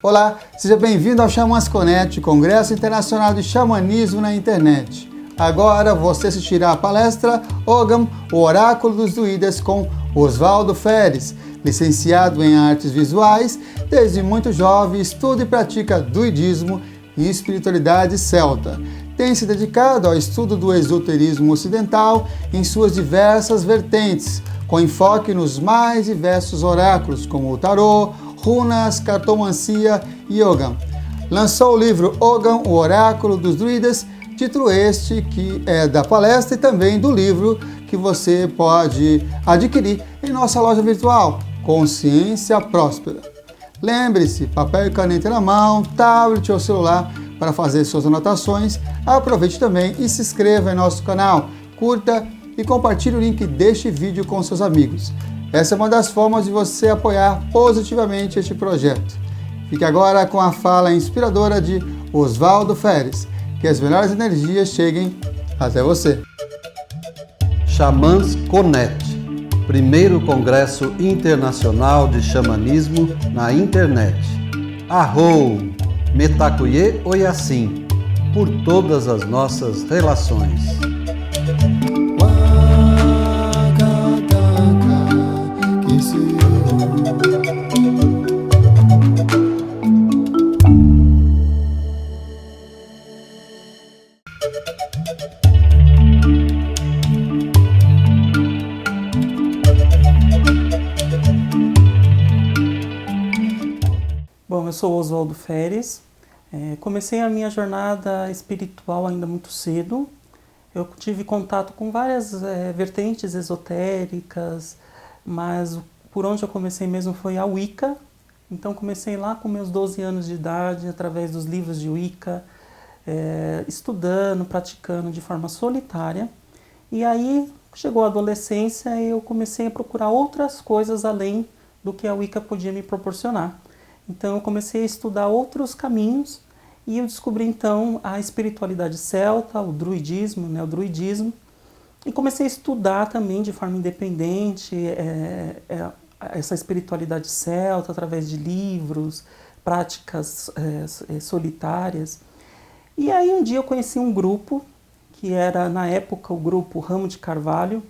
Olá, seja bem-vindo ao Xamãs Connect, Congresso Internacional de Xamanismo na Internet. Agora você assistirá a palestra Ogam, o Oráculo dos Druidas, com Oswaldo Feres, licenciado em Artes Visuais, desde muito jovem estuda e pratica druidismo e espiritualidade celta. Tem se dedicado ao estudo do esoterismo ocidental em suas diversas vertentes, com enfoque nos mais diversos oráculos, como o tarô, runas, cartomancia e Ogam. Lançou o livro Ogam, o Oráculo dos Druidas, título este que é da palestra e também do livro que você pode adquirir em nossa loja virtual, Consciência Próspera. Lembre-se, papel e caneta na mão, tablet ou celular para fazer suas anotações. Aproveite também e se inscreva em nosso canal, curta e compartilhe o link deste vídeo com seus amigos. Essa é uma das formas de você apoiar positivamente este projeto. Fique agora com a fala inspiradora de Oswaldo Feres. Que as melhores energias cheguem até você. Xamãs Connect, primeiro congresso internacional de xamanismo na internet. Arrou, Metacuye Oyassim, por todas as nossas relações. Bom, eu sou Oswaldo Feres. Comecei a minha jornada espiritual ainda muito cedo. Eu tive contato com várias vertentes esotéricas, mas por onde eu comecei mesmo foi a Wicca. Então comecei lá com meus 12 anos de idade, através dos livros de Wicca, estudando, praticando de forma solitária. E aí chegou a adolescência e eu comecei a procurar outras coisas além do que a Wicca podia me proporcionar. Então eu comecei a estudar outros caminhos e eu descobri então a espiritualidade celta, o druidismo, o druidismo, e comecei a estudar também de forma independente essa espiritualidade celta através de livros, práticas solitárias. E aí um dia eu conheci um grupo, que era na época o grupo Ramo de Carvalho,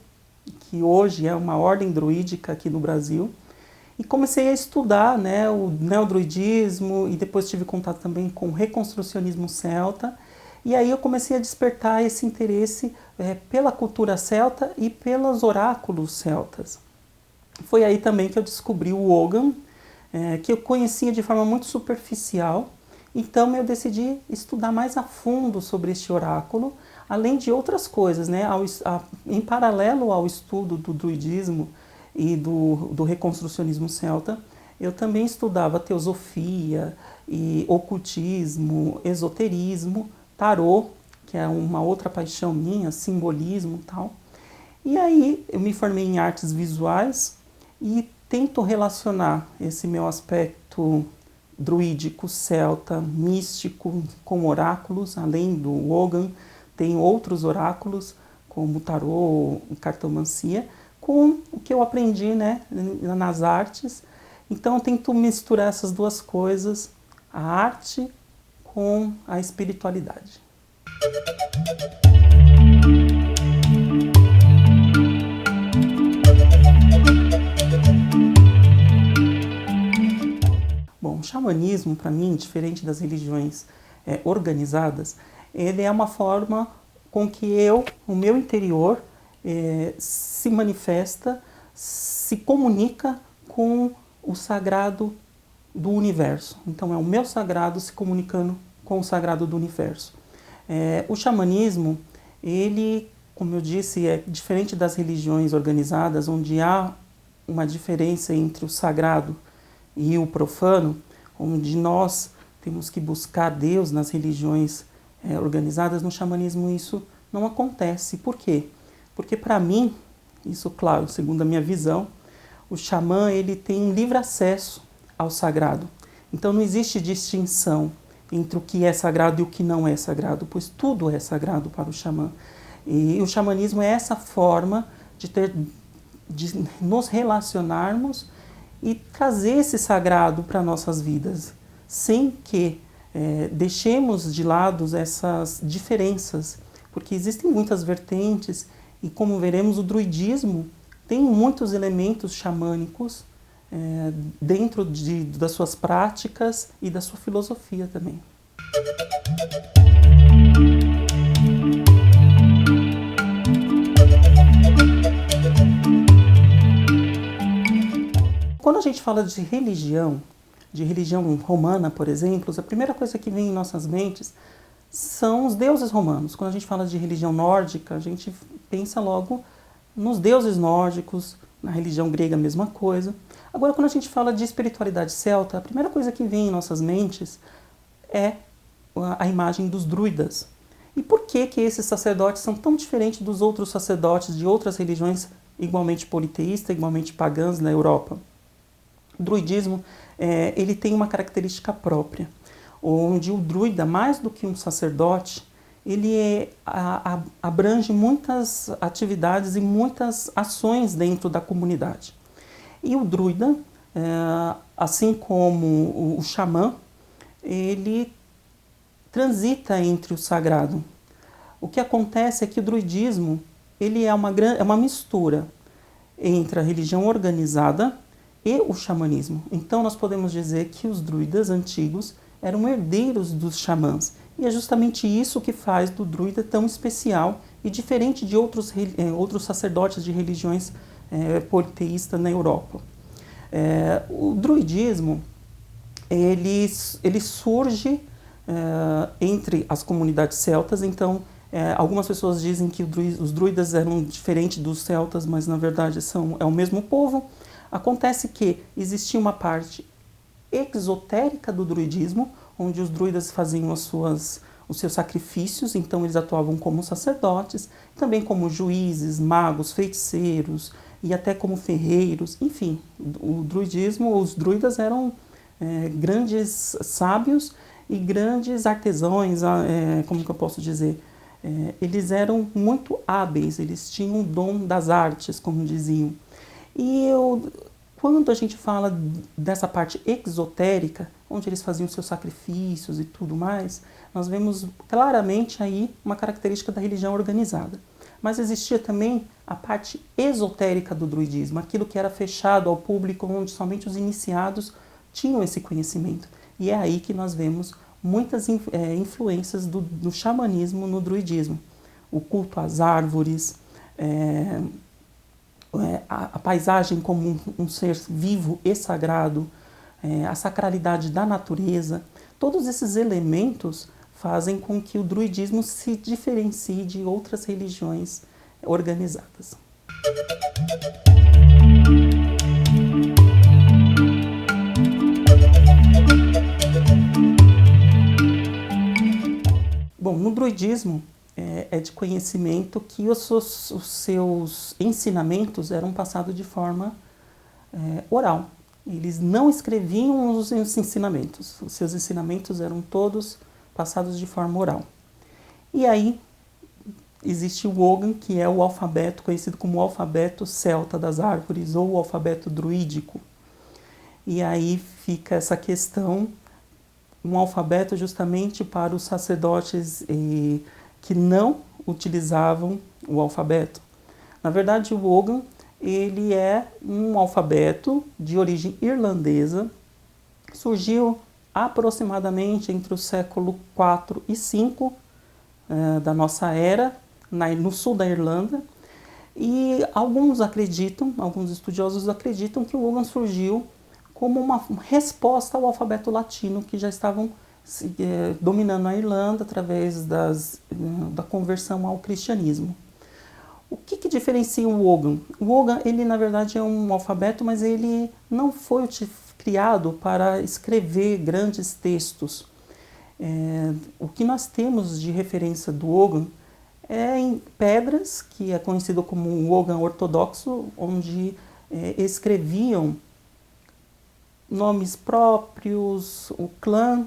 que hoje é uma ordem druídica aqui no Brasil, e comecei a estudar o neodruidismo e depois tive contato também com o reconstrucionismo celta. E aí eu comecei a despertar esse interesse pela cultura celta e pelos oráculos celtas. Foi aí também que eu descobri o Ogam, que eu conhecia de forma muito superficial. Então eu decidi estudar mais a fundo sobre este oráculo, além de outras coisas, em paralelo ao estudo do druidismo e do reconstrucionismo celta, eu também estudava teosofia, e ocultismo, esoterismo, tarô, que é uma outra paixão minha, simbolismo e tal. E aí eu me formei em artes visuais e tento relacionar esse meu aspecto druídico, celta, místico, com oráculos, além do Ogam, tem outros oráculos, como tarô, cartomancia, com o que eu aprendi nas artes. Então eu tento misturar essas duas coisas, a arte com a espiritualidade. Bom, o xamanismo, para mim, diferente das religiões organizadas, ele é uma forma com que o meu interior, se manifesta, se comunica com o sagrado do universo. Então é o meu sagrado se comunicando com o sagrado do universo. O xamanismo, ele, como eu disse, é diferente das religiões organizadas, onde há uma diferença entre o sagrado e o profano, onde nós temos que buscar Deus nas religiões organizadas. No xamanismo isso não acontece. Por quê? Porque para mim, isso claro, segundo a minha visão, o xamã ele tem livre acesso ao sagrado. Então não existe distinção entre o que é sagrado e o que não é sagrado, pois tudo é sagrado para o xamã. E o xamanismo é essa forma de nos relacionarmos e trazer esse sagrado para nossas vidas, sem que deixemos de lado essas diferenças, porque existem muitas vertentes e, como veremos, o druidismo tem muitos elementos xamânicos dentro das suas práticas e da sua filosofia também. Quando a gente fala de religião romana, por exemplo, a primeira coisa que vem em nossas mentes são os deuses romanos. Quando a gente fala de religião nórdica, a gente pensa logo nos deuses nórdicos, na religião grega a mesma coisa. Agora, quando a gente fala de espiritualidade celta, a primeira coisa que vem em nossas mentes é a imagem dos druidas. E por que esses sacerdotes são tão diferentes dos outros sacerdotes de outras religiões igualmente politeístas, igualmente pagãs na Europa? O druidismo ele tem uma característica própria, onde o druida, mais do que um sacerdote, ele abrange muitas atividades e muitas ações dentro da comunidade. E o druida, assim como o xamã, ele transita entre o sagrado. O que acontece é que o druidismo ele é uma mistura entre a religião organizada e o xamanismo. Então nós podemos dizer que os druidas antigos eram herdeiros dos xamãs. E é justamente isso que faz do druida tão especial e diferente de outros sacerdotes de religiões politeístas na Europa. O druidismo ele surge entre as comunidades celtas. Então algumas pessoas dizem que os druidas eram diferentes dos celtas, mas na verdade é o mesmo povo. Acontece que existia uma parte exotérica do druidismo, onde os druidas faziam os seus sacrifícios, então eles atuavam como sacerdotes, também como juízes, magos, feiticeiros e até como ferreiros. Enfim, os druidas eram grandes sábios e grandes artesãos, como que eu posso dizer? Eles eram muito hábeis, eles tinham o dom das artes, como diziam. E quando a gente fala dessa parte exotérica, onde eles faziam seus sacrifícios e tudo mais, nós vemos claramente aí uma característica da religião organizada. Mas existia também a parte esotérica do druidismo, aquilo que era fechado ao público, onde somente os iniciados tinham esse conhecimento. E é aí que nós vemos muitas influências do xamanismo no druidismo. O culto às árvores, a paisagem como um ser vivo e sagrado, a sacralidade da natureza, todos esses elementos fazem com que o druidismo se diferencie de outras religiões organizadas. Bom, no druidismo é de conhecimento que os seus ensinamentos eram passados de forma oral. Eles não escreviam os ensinamentos. Os seus ensinamentos eram todos passados de forma oral. E aí existe o Ogham, que é o alfabeto conhecido como o alfabeto celta das árvores ou o alfabeto druídico. E aí fica essa questão, um alfabeto justamente para os sacerdotes que não utilizavam o alfabeto. Na verdade, o Ogham ele é um alfabeto de origem irlandesa, surgiu aproximadamente entre o século IV e V da nossa era, no sul da Irlanda, e alguns estudiosos acreditam que o Ogham surgiu como uma resposta ao alfabeto latino que já estavam dominando a Irlanda através da conversão ao cristianismo. O que diferencia o Ogham? O Ogham, ele na verdade é um alfabeto, mas ele não foi criado para escrever grandes textos. O que nós temos de referência do Ogham é em pedras, que é conhecido como o Ogham ortodoxo, onde escreviam nomes próprios, o clã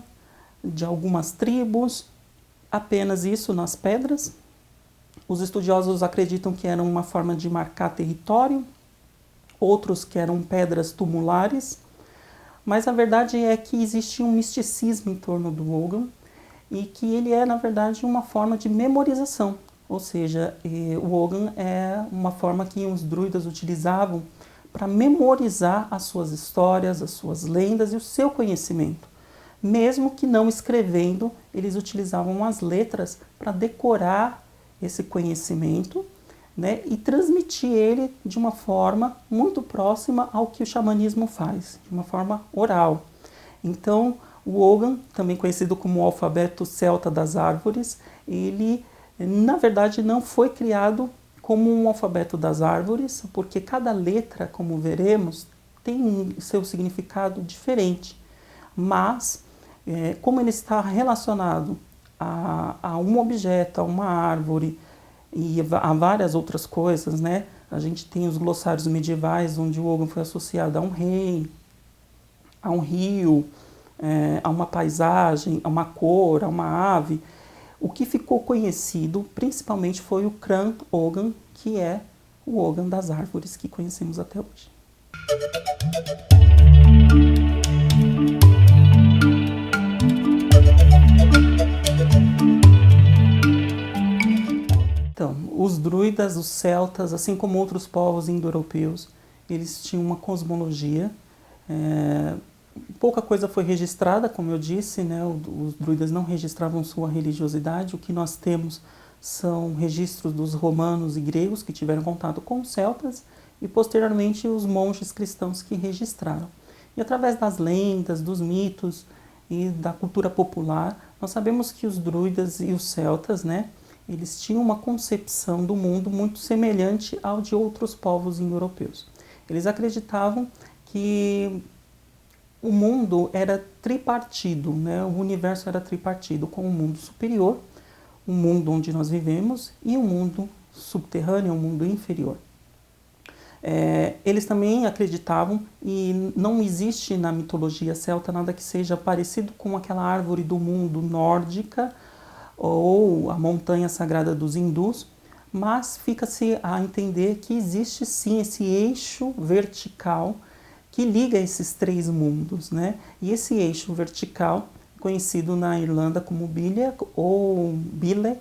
de algumas tribos, apenas isso nas pedras. Os estudiosos acreditam que era uma forma de marcar território, outros que eram pedras tumulares. Mas a verdade é que existe um misticismo em torno do Ogam e que ele é, na verdade, uma forma de memorização. Ou seja, o Ogam é uma forma que os druidas utilizavam para memorizar as suas histórias, as suas lendas e o seu conhecimento. Mesmo que não escrevendo, eles utilizavam as letras para decorar esse conhecimento, né, e transmitir ele de uma forma muito próxima ao que o xamanismo faz, de uma forma oral. Então, o Ogam, também conhecido como o alfabeto celta das árvores, ele, na verdade, não foi criado como um alfabeto das árvores, porque cada letra, como veremos, tem seu significado diferente. Mas, como ele está relacionado a um objeto, a uma árvore e a várias outras coisas, né? A gente tem os glossários medievais, onde o Ogam foi associado a um rei, a um rio, a uma paisagem, a uma cor, a uma ave. O que ficou conhecido principalmente foi o Cran Ogam, que é o Ogam das árvores que conhecemos até hoje. Então, os druidas, os celtas, assim como outros povos indo-europeus, eles tinham uma cosmologia. Pouca coisa foi registrada, como eu disse, né? Os druidas não registravam sua religiosidade. O que nós temos são registros dos romanos e gregos que tiveram contato com os celtas e, posteriormente, os monges cristãos que registraram. E através das lendas, dos mitos e da cultura popular, nós sabemos que os druidas e os celtas, né, eles tinham uma concepção do mundo muito semelhante ao de outros povos indo-europeus. Eles acreditavam que o mundo era tripartido, né? O universo era tripartido, com o mundo superior, o mundo onde nós vivemos, e o mundo subterrâneo, o mundo inferior. Eles também acreditavam, e não existe na mitologia celta nada que seja parecido com aquela árvore do mundo nórdica, ou a montanha sagrada dos hindus, mas fica-se a entender que existe sim esse eixo vertical que liga esses três mundos, né? E esse eixo vertical, conhecido na Irlanda como Bile, ou Bile,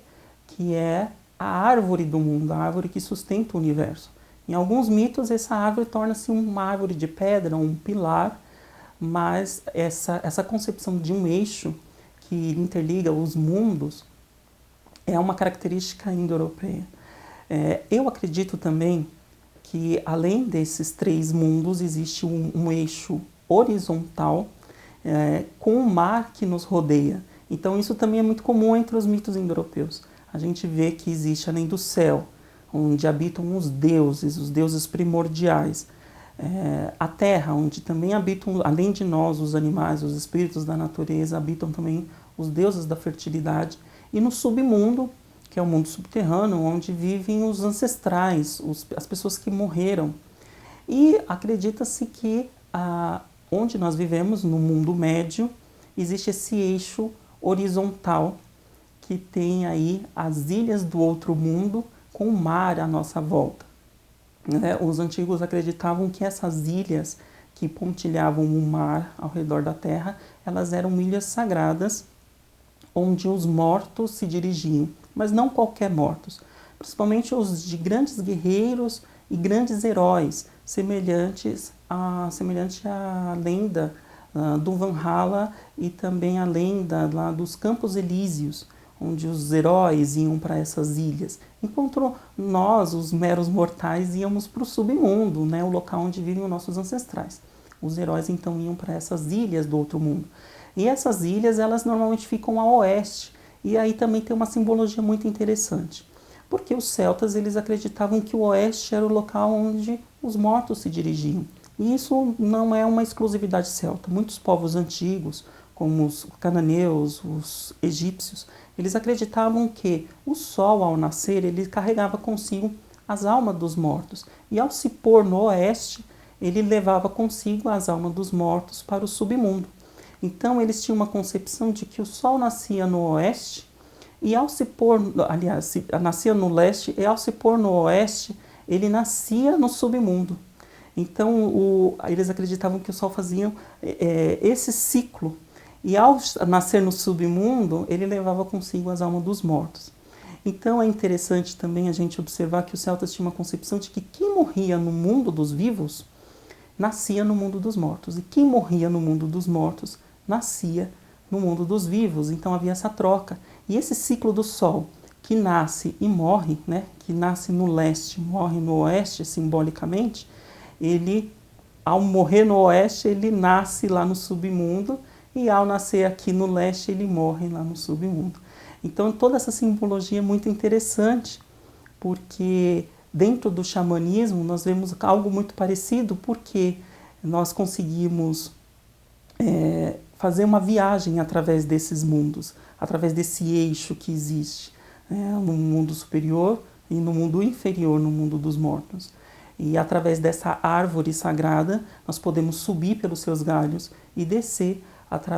que é a árvore do mundo, a árvore que sustenta o universo. Em alguns mitos, essa árvore torna-se uma árvore de pedra, um pilar, mas essa concepção de um eixo que interliga os mundos é uma característica indo-europeia. Eu acredito também que, além desses três mundos, existe um eixo horizontal com o mar que nos rodeia. Então, isso também é muito comum entre os mitos indo-europeus. A gente vê que existe, além do céu, onde habitam os deuses primordiais, a terra, onde também habitam, além de nós, os animais, os espíritos da natureza, habitam também os deuses da fertilidade, e no submundo, que é o mundo subterrâneo, onde vivem os ancestrais, as pessoas que morreram. E acredita-se que onde nós vivemos, no mundo médio, existe esse eixo horizontal, que tem aí as ilhas do outro mundo, com o mar à nossa volta. Os antigos acreditavam que essas ilhas que pontilhavam o mar ao redor da terra, elas eram ilhas sagradas, onde os mortos se dirigiam, mas não qualquer mortos, principalmente os de grandes guerreiros e grandes heróis, semelhante à lenda do Valhalla e também a lenda lá dos Campos Elíseos, onde os heróis iam para essas ilhas, enquanto nós, os meros mortais, íamos para o submundo, né, o local onde vivem os nossos ancestrais. Os heróis então iam para essas ilhas do outro mundo. E essas ilhas, elas normalmente ficam a oeste, e aí também tem uma simbologia muito interessante, porque os celtas, eles acreditavam que o oeste era o local onde os mortos se dirigiam. E isso não é uma exclusividade celta. Muitos povos antigos, como os cananeus, os egípcios, eles acreditavam que o sol, ao nascer, ele carregava consigo as almas dos mortos. E ao se pôr no oeste, ele levava consigo as almas dos mortos para o submundo. Então, eles tinham uma concepção de que o sol nascia no oeste, e ao se pôr, nascia no leste, e ao se pôr no oeste, ele nascia no submundo. Então, eles acreditavam que o Sol fazia esse ciclo, e ao nascer no submundo, ele levava consigo as almas dos mortos. Então, é interessante também a gente observar que os celtas tinham uma concepção de que quem morria no mundo dos vivos, nascia no mundo dos mortos, e quem morria no mundo dos mortos, nascia no mundo dos vivos. Então, havia essa troca. E esse ciclo do Sol, que nasce e morre, né, que nasce no leste, morre no oeste, simbolicamente, ele, ao morrer no oeste, ele nasce lá no submundo, e ao nascer aqui no leste, ele morre lá no submundo. Então, toda essa simbologia é muito interessante, porque dentro do xamanismo nós vemos algo muito parecido, porque nós conseguimos fazer uma viagem através desses mundos, através desse eixo que existe, no mundo superior e no mundo inferior, no mundo dos mortos. E através dessa árvore sagrada, nós podemos subir pelos seus galhos e descer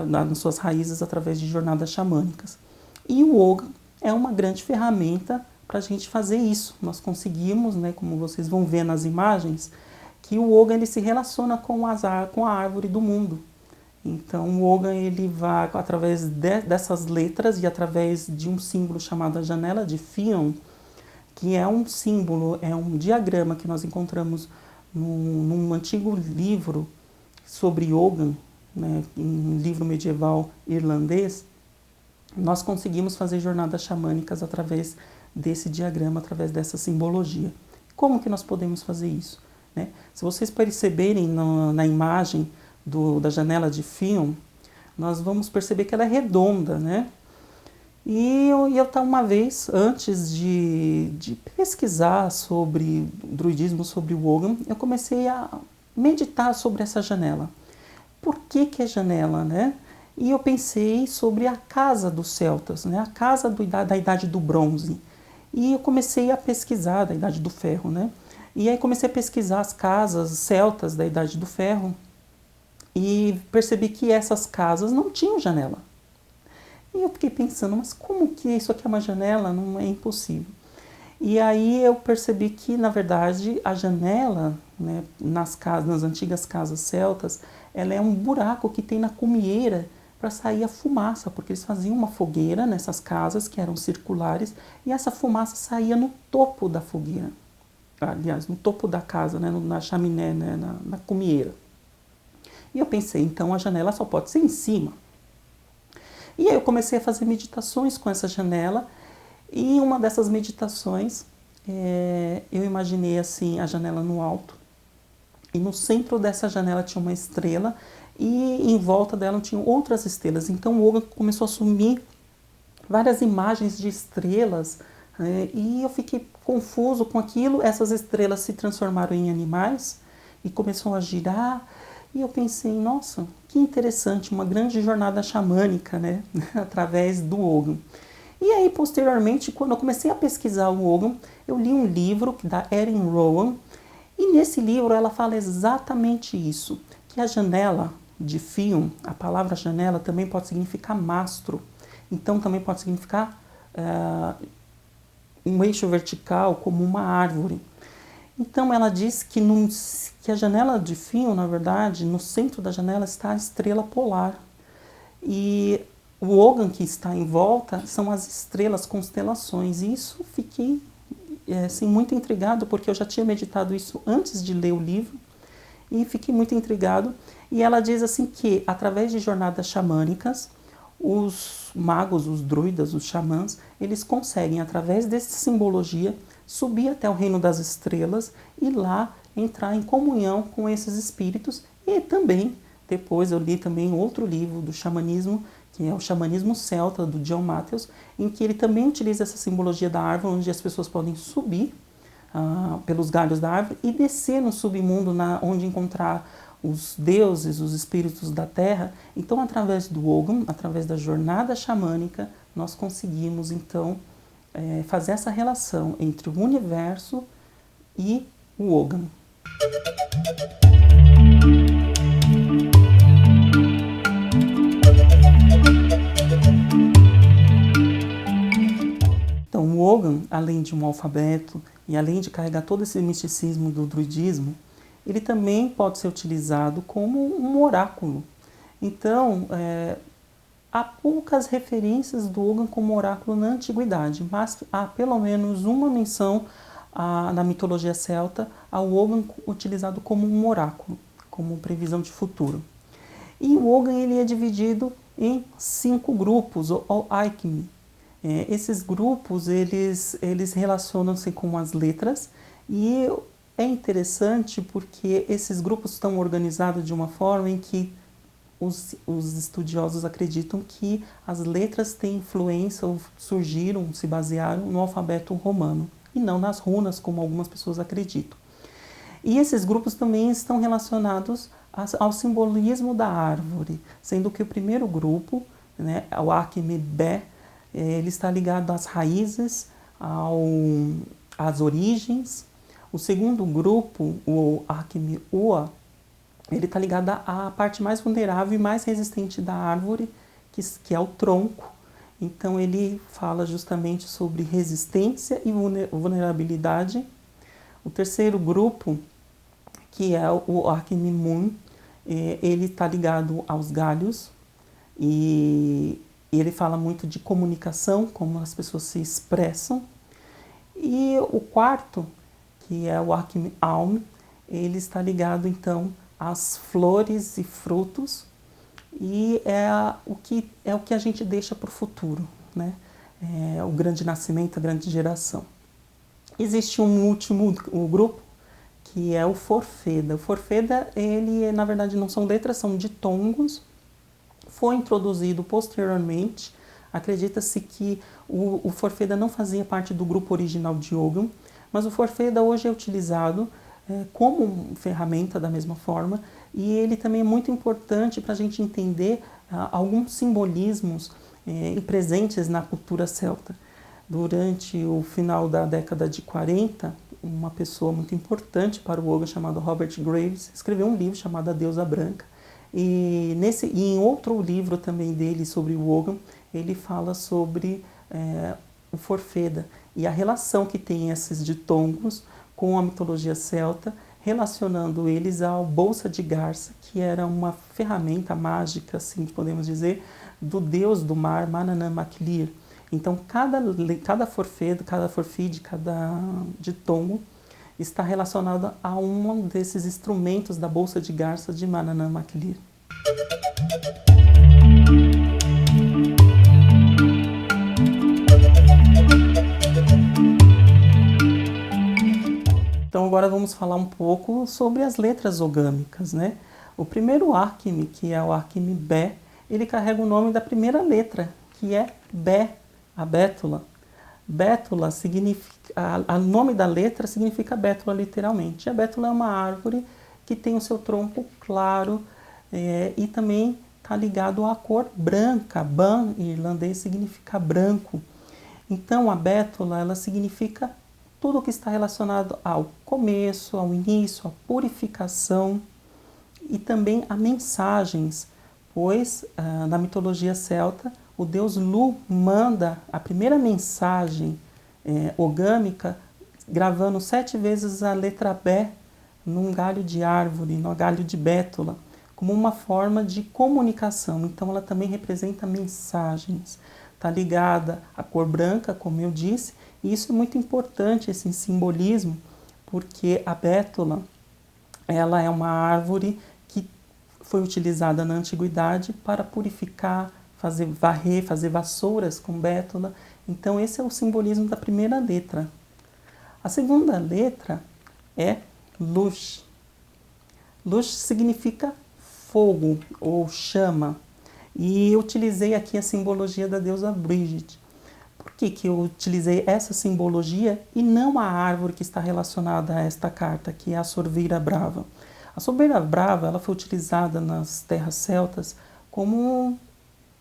nas suas raízes através de jornadas xamânicas. E o Ogham é uma grande ferramenta para a gente fazer isso. Nós conseguimos, né, como vocês vão ver nas imagens, que o Ogham ele se relaciona com a árvore do mundo. Então o Ogham ele vai através dessas letras e através de um símbolo chamado a janela de Fionn, que é um símbolo, é um diagrama que nós encontramos num antigo livro sobre Ogham, né, um livro medieval irlandês. Nós conseguimos fazer jornadas xamânicas através desse diagrama, através dessa simbologia. Como que nós podemos fazer isso, né? Se vocês perceberem na imagem da janela de Fionn, nós vamos perceber que ela é redonda, né? E eu uma vez, antes de pesquisar sobre druidismo, sobre o Ogham, eu comecei a meditar sobre essa janela. Por que é janela, né? E eu pensei sobre a casa dos celtas, né? A casa da Idade do Bronze. E eu comecei a pesquisar, da Idade do Ferro, né? E aí comecei a pesquisar as casas celtas da Idade do Ferro e percebi que essas casas não tinham janela. E eu fiquei pensando, mas como que isso aqui é uma janela? Não é impossível. E aí eu percebi que, na verdade, a janela, né, nas antigas casas celtas, ela é um buraco que tem na cumieira para sair a fumaça, porque eles faziam uma fogueira nessas casas que eram circulares e essa fumaça saía no topo da fogueira. Aliás, no topo da casa, né, na chaminé, né, na cumieira. E eu pensei, então a janela só pode ser em cima. E aí eu comecei a fazer meditações com essa janela, e em uma dessas meditações eu imaginei assim a janela no alto, e no centro dessa janela tinha uma estrela, e em volta dela tinham outras estrelas. Então o Ogham começou a assumir várias imagens de estrelas, e eu fiquei confuso com aquilo. Essas estrelas se transformaram em animais e começou a girar. E eu pensei, nossa, que interessante, uma grande jornada xamânica, né, através do Ogham. E aí, posteriormente, quando eu comecei a pesquisar o Ogham, eu li um livro da Erin Rowan, e nesse livro ela fala exatamente isso, que a janela de Fionn, a palavra janela também pode significar mastro, então também pode significar um eixo vertical, como uma árvore. Então ela diz que a janela de Fionn, na verdade, no centro da janela está a estrela polar. E o Ogham que está em volta são as estrelas, constelações. E isso fiquei assim, muito intrigado, porque eu já tinha meditado isso antes de ler o livro. E fiquei muito intrigado. E ela diz assim que, através de jornadas xamânicas, os magos, os druidas, os xamãs, eles conseguem, através dessa simbologia, subir até o reino das estrelas e lá entrar em comunhão com esses espíritos. E também, depois eu li também outro livro do xamanismo, que é o Xamanismo Celta, do John Matthews, em que ele também utiliza essa simbologia da árvore, onde as pessoas podem subir pelos galhos da árvore e descer no submundo, onde encontrar os deuses, os espíritos da terra. Então, através do Ogham, através da jornada xamânica, nós conseguimos, então, fazer essa relação entre o universo e o Ogham. Então, o Ogham, além de um alfabeto e além de carregar todo esse misticismo do druidismo, ele também pode ser utilizado como um oráculo. Então, há poucas referências do Ogham como oráculo na antiguidade, mas há pelo menos uma menção na mitologia celta ao Ogham utilizado como um oráculo, como previsão de futuro. E o Ogham ele é dividido em 5 grupos, ou Aikmi. Esses grupos eles relacionam-se com as letras, e é interessante porque esses grupos estão organizados de uma forma em que os estudiosos acreditam que as letras têm influência ou surgiram, se basearam no alfabeto romano e não nas runas, como algumas pessoas acreditam. E esses grupos também estão relacionados ao simbolismo da árvore, sendo que o primeiro grupo, né, o Akmi Bé, ele está ligado às raízes, às origens. O segundo grupo, o Akmi Ua, ele está ligado à parte mais vulnerável e mais resistente da árvore, que é o tronco. Então ele fala justamente sobre resistência e vulnerabilidade. O terceiro grupo, que é o Akmi Mun, ele está ligado aos galhos e ele fala muito de comunicação, como as pessoas se expressam. E o quarto, que é o Akmi Alm, ele está ligado então às flores e frutos, e é o que a gente deixa para o futuro, né? O grande nascimento, a grande geração. Existe um último grupo, que é o Forfeda. O Forfeda, ele na verdade não são letras, são ditongos. Foi introduzido posteriormente. Acredita-se que o Forfeda não fazia parte do grupo original de Ogham, mas o Forfeda hoje é utilizado como ferramenta da mesma forma, e ele também é muito importante para a gente entender alguns simbolismos presentes na cultura celta. Durante o final da década de 40, uma pessoa muito importante para o Ogham, chamado Robert Graves, escreveu um livro chamado A Deusa Branca, e em outro livro também dele sobre o Ogham, ele fala sobre o Forfeda e a relação que tem esses ditongos com a mitologia celta, relacionando eles ao Bolsa de Garça, que era uma ferramenta mágica, assim podemos dizer, do deus do mar, Manannán Mac Lir. Então, cada forfedo, cada forfide, cada ditongo está relacionado a um desses instrumentos da Bolsa de Garça de Manannán Mac Lir. Então agora vamos falar um pouco sobre as letras ogâmicas, né? O primeiro Akmi, que é o Akmi Bé, ele carrega o nome da primeira letra, que é Bé, a bétula. Bétula significa, o nome da letra significa bétula literalmente. A bétula é uma árvore que tem o seu tronco claro e também está ligado à cor branca. Ban, em irlandês, significa branco. Então a bétula, ela significa tudo o que está relacionado ao começo, ao início, à purificação e também a mensagens, pois na mitologia celta o deus Lu manda a primeira mensagem ogâmica gravando 7 vezes a letra Bé num galho de árvore, no galho de bétula, como uma forma de comunicação. Então ela também representa mensagens. Está ligada à cor branca, como eu disse, e isso é muito importante, esse simbolismo, porque a bétula, ela é uma árvore que foi utilizada na antiguidade para purificar, varrer, fazer vassouras com bétula. Então esse é o simbolismo da primeira letra. A segunda letra é Lush. Lush significa fogo ou chama. E eu utilizei aqui a simbologia da deusa Brígide. Por que eu utilizei essa simbologia e não a árvore que está relacionada a esta carta, que é a Sorveira Brava? A Sorveira Brava, ela foi utilizada nas terras celtas como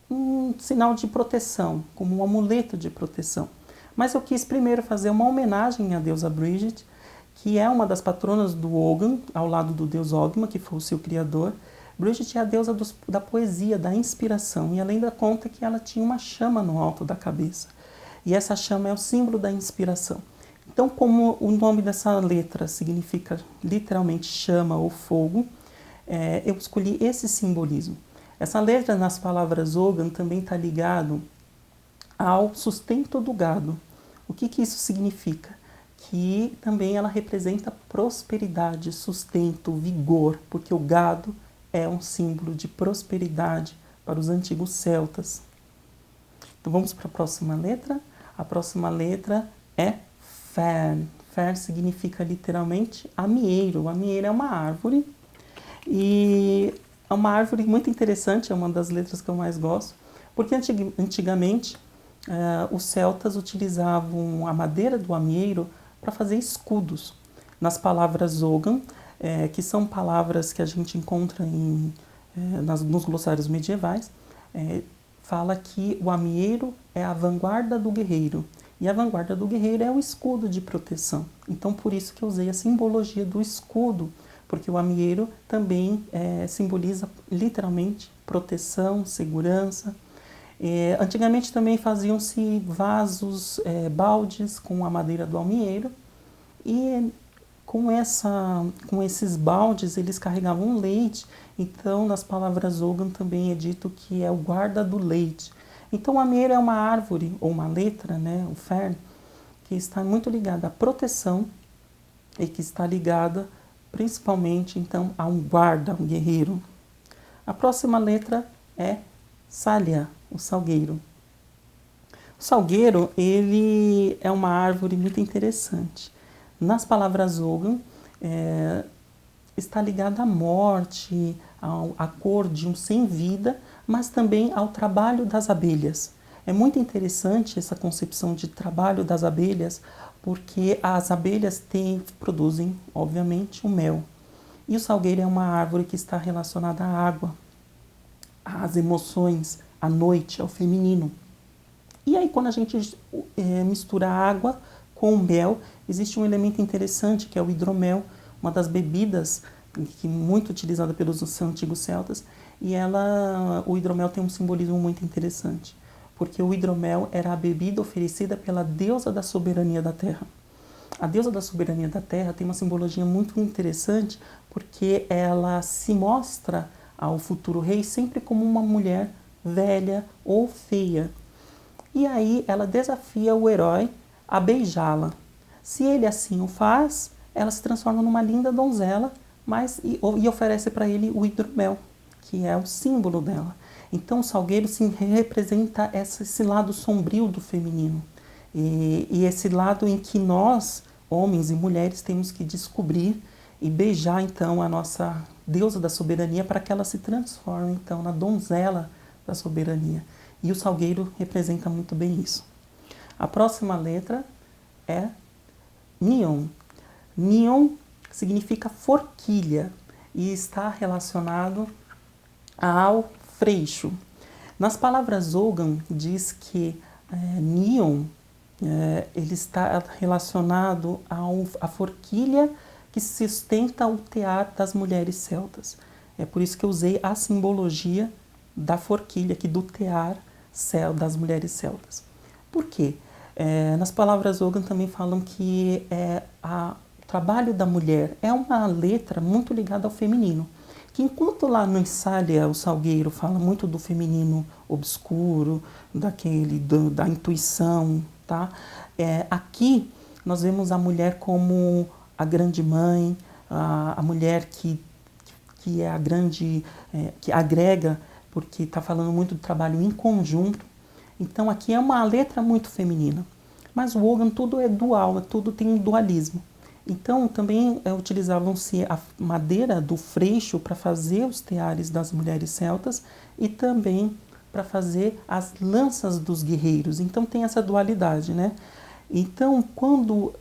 um sinal de proteção, como um amuleto de proteção. Mas eu quis primeiro fazer uma homenagem à deusa Brígide, que é uma das patronas do Ogham, ao lado do deus Ogma, que foi o seu criador. Brígide é a deusa da poesia, da inspiração, e ela ainda conta que ela tinha uma chama no alto da cabeça. E essa chama é o símbolo da inspiração. Então, como o nome dessa letra significa literalmente chama ou fogo, eu escolhi esse simbolismo. Essa letra nas palavras Ogham também está ligado ao sustento do gado. O que isso significa? Que também ela representa prosperidade, sustento, vigor, porque o gado é um símbolo de prosperidade para os antigos celtas. Então vamos para a próxima letra. A próxima letra é Fern. Fern significa literalmente amieiro. O amieiro é uma árvore e é uma árvore muito interessante, é uma das letras que eu mais gosto, porque antigamente os celtas utilizavam a madeira do amieiro para fazer escudos. Nas palavras Ogham, que são palavras que a gente encontra nos glossários medievais, fala que o amieiro é a vanguarda do guerreiro. E a vanguarda do guerreiro é o escudo de proteção. Então, por isso que eu usei a simbologia do escudo, porque o amieiro também simboliza literalmente proteção, segurança. Antigamente também faziam-se vasos, baldes com a madeira do amieiro, e com esses baldes eles carregavam leite. Então, nas palavras Ogham também é dito que é o guarda do leite. Então, o amieiro é uma árvore, ou uma letra, né, o Fern, que está muito ligada à proteção e que está ligada principalmente então, a um guarda, um guerreiro. A próxima letra é Salha, o salgueiro. O salgueiro, ele é uma árvore muito interessante. Nas palavras Ogham, está ligada à morte, à cor de um sem-vida, mas também ao trabalho das abelhas. É muito interessante essa concepção de trabalho das abelhas, porque as abelhas produzem, obviamente, o mel. E o salgueiro é uma árvore que está relacionada à água, às emoções, à noite, ao feminino. E aí, quando a gente mistura a água com o mel, existe um elemento interessante, que é o hidromel, uma das bebidas que muito utilizada pelos antigos celtas, e o hidromel tem um simbolismo muito interessante, porque o hidromel era a bebida oferecida pela deusa da soberania da terra. A deusa da soberania da terra tem uma simbologia muito interessante, porque ela se mostra ao futuro rei sempre como uma mulher velha ou feia. E aí ela desafia o herói a beijá-la. Se ele assim o faz, ela se transforma numa linda donzela, e oferece para ele o hidromel, que é o símbolo dela. Então o salgueiro representa esse lado sombrio do feminino. E esse lado em que nós, homens e mulheres, temos que descobrir e beijar então a nossa deusa da soberania para que ela se transforme então na donzela da soberania. E o salgueiro representa muito bem isso. A próxima letra é Nion. Nion significa forquilha e está relacionado ao freixo. Nas palavras Ogham diz que Nion ele está relacionado à forquilha que sustenta o tear das mulheres celtas. É por isso que eu usei a simbologia da forquilha, aqui do tear das mulheres celtas. Por quê? Nas palavras Ogham também falam que o trabalho da mulher é uma letra muito ligada ao feminino. Que enquanto lá no Salha, o salgueiro fala muito do feminino obscuro, da intuição, tá? Aqui nós vemos a mulher como a grande mãe, a mulher que é a grande, que agrega, porque está falando muito do trabalho em conjunto. Então aqui é uma letra muito feminina. Mas o Ogham tudo é dual, tudo tem um dualismo. Então também utilizavam-se a madeira do freixo para fazer os teares das mulheres celtas e também para fazer as lanças dos guerreiros. Então tem essa dualidade, né? Então quando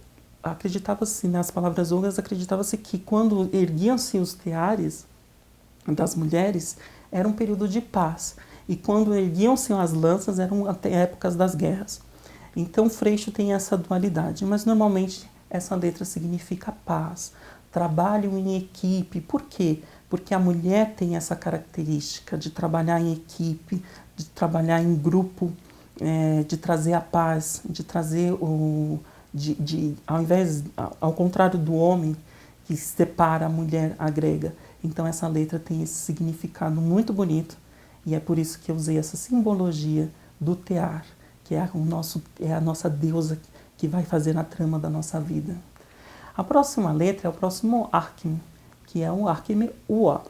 acreditava-se, nas palavras Ogham, acreditava-se que quando erguiam-se os teares das mulheres, era um período de paz. E quando erguiam-se as lanças, eram até épocas das guerras. Então o freixo tem essa dualidade, mas normalmente essa letra significa paz, trabalho em equipe. Por quê? Porque a mulher tem essa característica de trabalhar em equipe, de trabalhar em grupo, de trazer a paz, de trazer ao contrário do homem, que separa a mulher, agrega. Então essa letra tem esse significado muito bonito, e é por isso que eu usei essa simbologia do tear, que é a nossa deusa que vai fazer a trama da nossa vida. A próxima letra é o próximo arquime, que é o arquime Ua.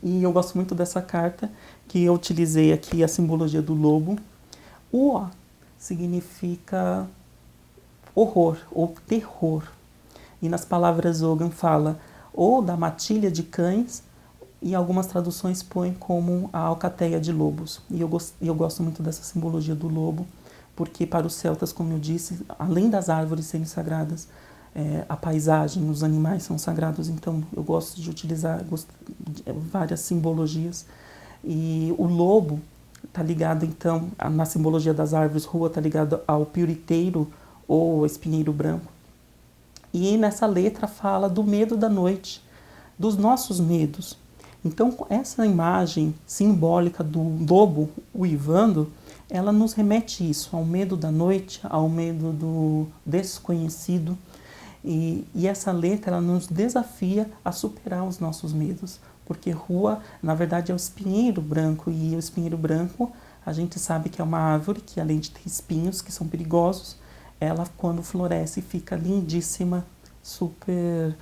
E eu gosto muito dessa carta, que eu utilizei aqui a simbologia do lobo. Ua significa horror ou terror. E nas palavras Ogham fala ou da matilha de cães, e algumas traduções põem como a alcateia de lobos. E eu gosto muito dessa simbologia do lobo, porque para os celtas, como eu disse, além das árvores serem sagradas, a paisagem, os animais são sagrados. Então eu gosto de utilizar várias simbologias. E o lobo está ligado, então, na simbologia das árvores, rua está ligado ao piuriteiro ou espinheiro branco. E nessa letra fala do medo da noite, dos nossos medos. Então, essa imagem simbólica do lobo uivando, ela nos remete isso, ao medo da noite, ao medo do desconhecido. E essa letra, ela nos desafia a superar os nossos medos, porque rua, na verdade, é o espinheiro branco, e o espinheiro branco, a gente sabe que é uma árvore que, além de ter espinhos que são perigosos, ela, quando floresce, fica lindíssima, super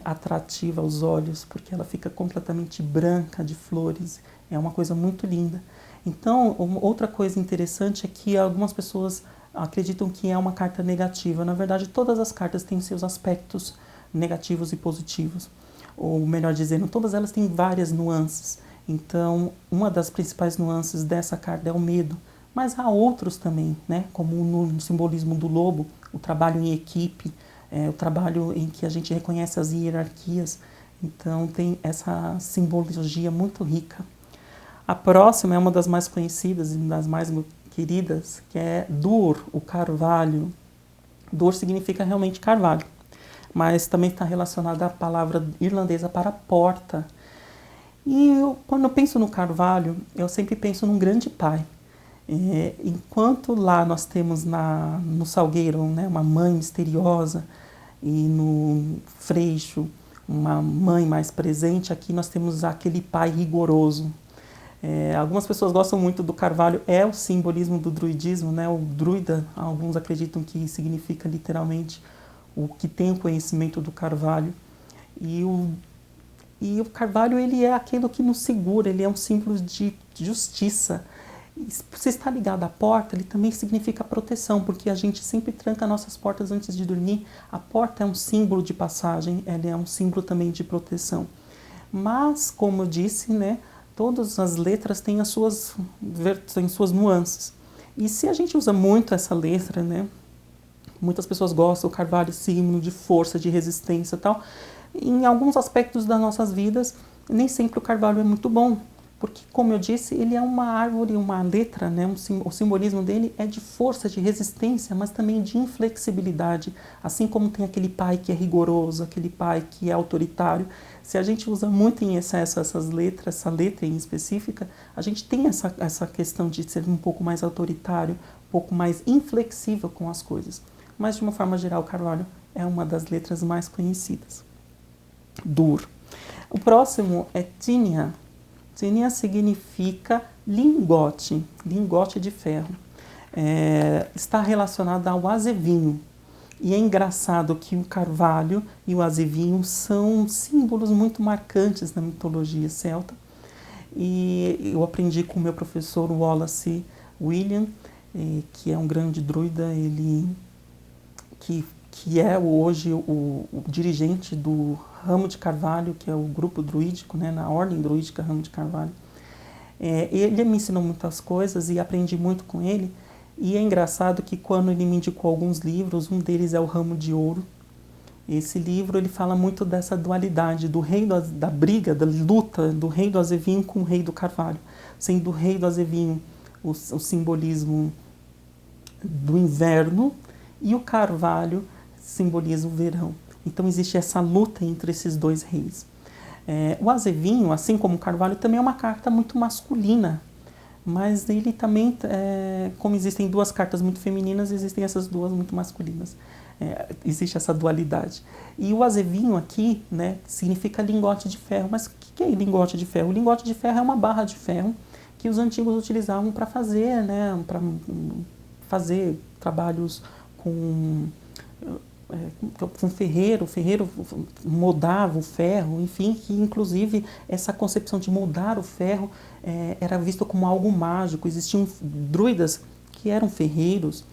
atrativa aos olhos, porque ela fica completamente branca de flores, é uma coisa muito linda. Então, outra coisa interessante é que algumas pessoas acreditam que é uma carta negativa. Na verdade, todas as cartas têm seus aspectos negativos e positivos. Ou melhor dizendo, todas elas têm várias nuances. Então, uma das principais nuances dessa carta é o medo. Mas há outros também, né? Como no simbolismo do lobo, o trabalho em equipe, o trabalho em que a gente reconhece as hierarquias. Então, tem essa simbologia muito rica. A próxima é uma das mais conhecidas e das mais queridas, que é Dur, o carvalho. Dur significa realmente carvalho, mas também está relacionada à palavra irlandesa para porta. E quando eu penso no carvalho, eu sempre penso num grande pai. Enquanto lá nós temos no salgueiro, né, uma mãe misteriosa, e no freixo uma mãe mais presente, aqui nós temos aquele pai rigoroso. Algumas pessoas gostam muito do carvalho, é o simbolismo do druidismo, né? O druida, alguns acreditam que significa literalmente o que tem o conhecimento do carvalho. E o carvalho, ele é aquilo que nos segura, ele é um símbolo de justiça. E se está ligado à porta, ele também significa proteção, porque a gente sempre tranca nossas portas antes de dormir. A porta é um símbolo de passagem, ela é um símbolo também de proteção. Mas, como eu disse, né? Todas as letras têm as suas nuances. E se a gente usa muito essa letra, né? Muitas pessoas gostam, o carvalho é símbolo de força, de resistência e tal. Em alguns aspectos das nossas vidas, nem sempre o carvalho é muito bom. Porque, como eu disse, ele é uma árvore, uma letra, né? O simbolismo dele é de força, de resistência, mas também de inflexibilidade. Assim como tem aquele pai que é rigoroso, aquele pai que é autoritário. Se a gente usa muito em excesso essa letra em específica, a gente tem essa questão de ser um pouco mais autoritário, um pouco mais inflexível com as coisas. Mas, de uma forma geral, o carvalho é uma das letras mais conhecidas. Dur. O próximo é Tínia. Tínia significa lingote, lingote de ferro. Está relacionado ao azevinho. E é engraçado que o carvalho e o azevinho são símbolos muito marcantes na mitologia celta. E eu aprendi com o meu professor Wallace William, que é um grande druida, ele que é hoje o dirigente do ramo de carvalho, que é o grupo druídico, né, na ordem druídica ramo de carvalho. Ele me ensinou muitas coisas e aprendi muito com ele. E é engraçado que quando ele me indicou alguns livros, um deles é o Ramo de Ouro. Esse livro ele fala muito dessa dualidade, do rei da briga, da luta do rei do azevinho com o rei do carvalho. Sendo o rei do azevinho o simbolismo do inverno e o carvalho simboliza o verão. Então existe essa luta entre esses dois reis. O azevinho, assim como o carvalho, também é uma carta muito masculina. mas ele também, como existem duas cartas muito femininas, existem essas duas muito masculinas. Existe essa dualidade. E o azevinho aqui, né, significa lingote de ferro. Mas o que é lingote de ferro? O lingote de ferro é uma barra de ferro que os antigos utilizavam para fazer, né, para fazer trabalhos com ferreiro. O ferreiro moldava o ferro, enfim, que inclusive essa concepção de moldar o ferro era visto como algo mágico. Existiam druidas que eram ferreiros.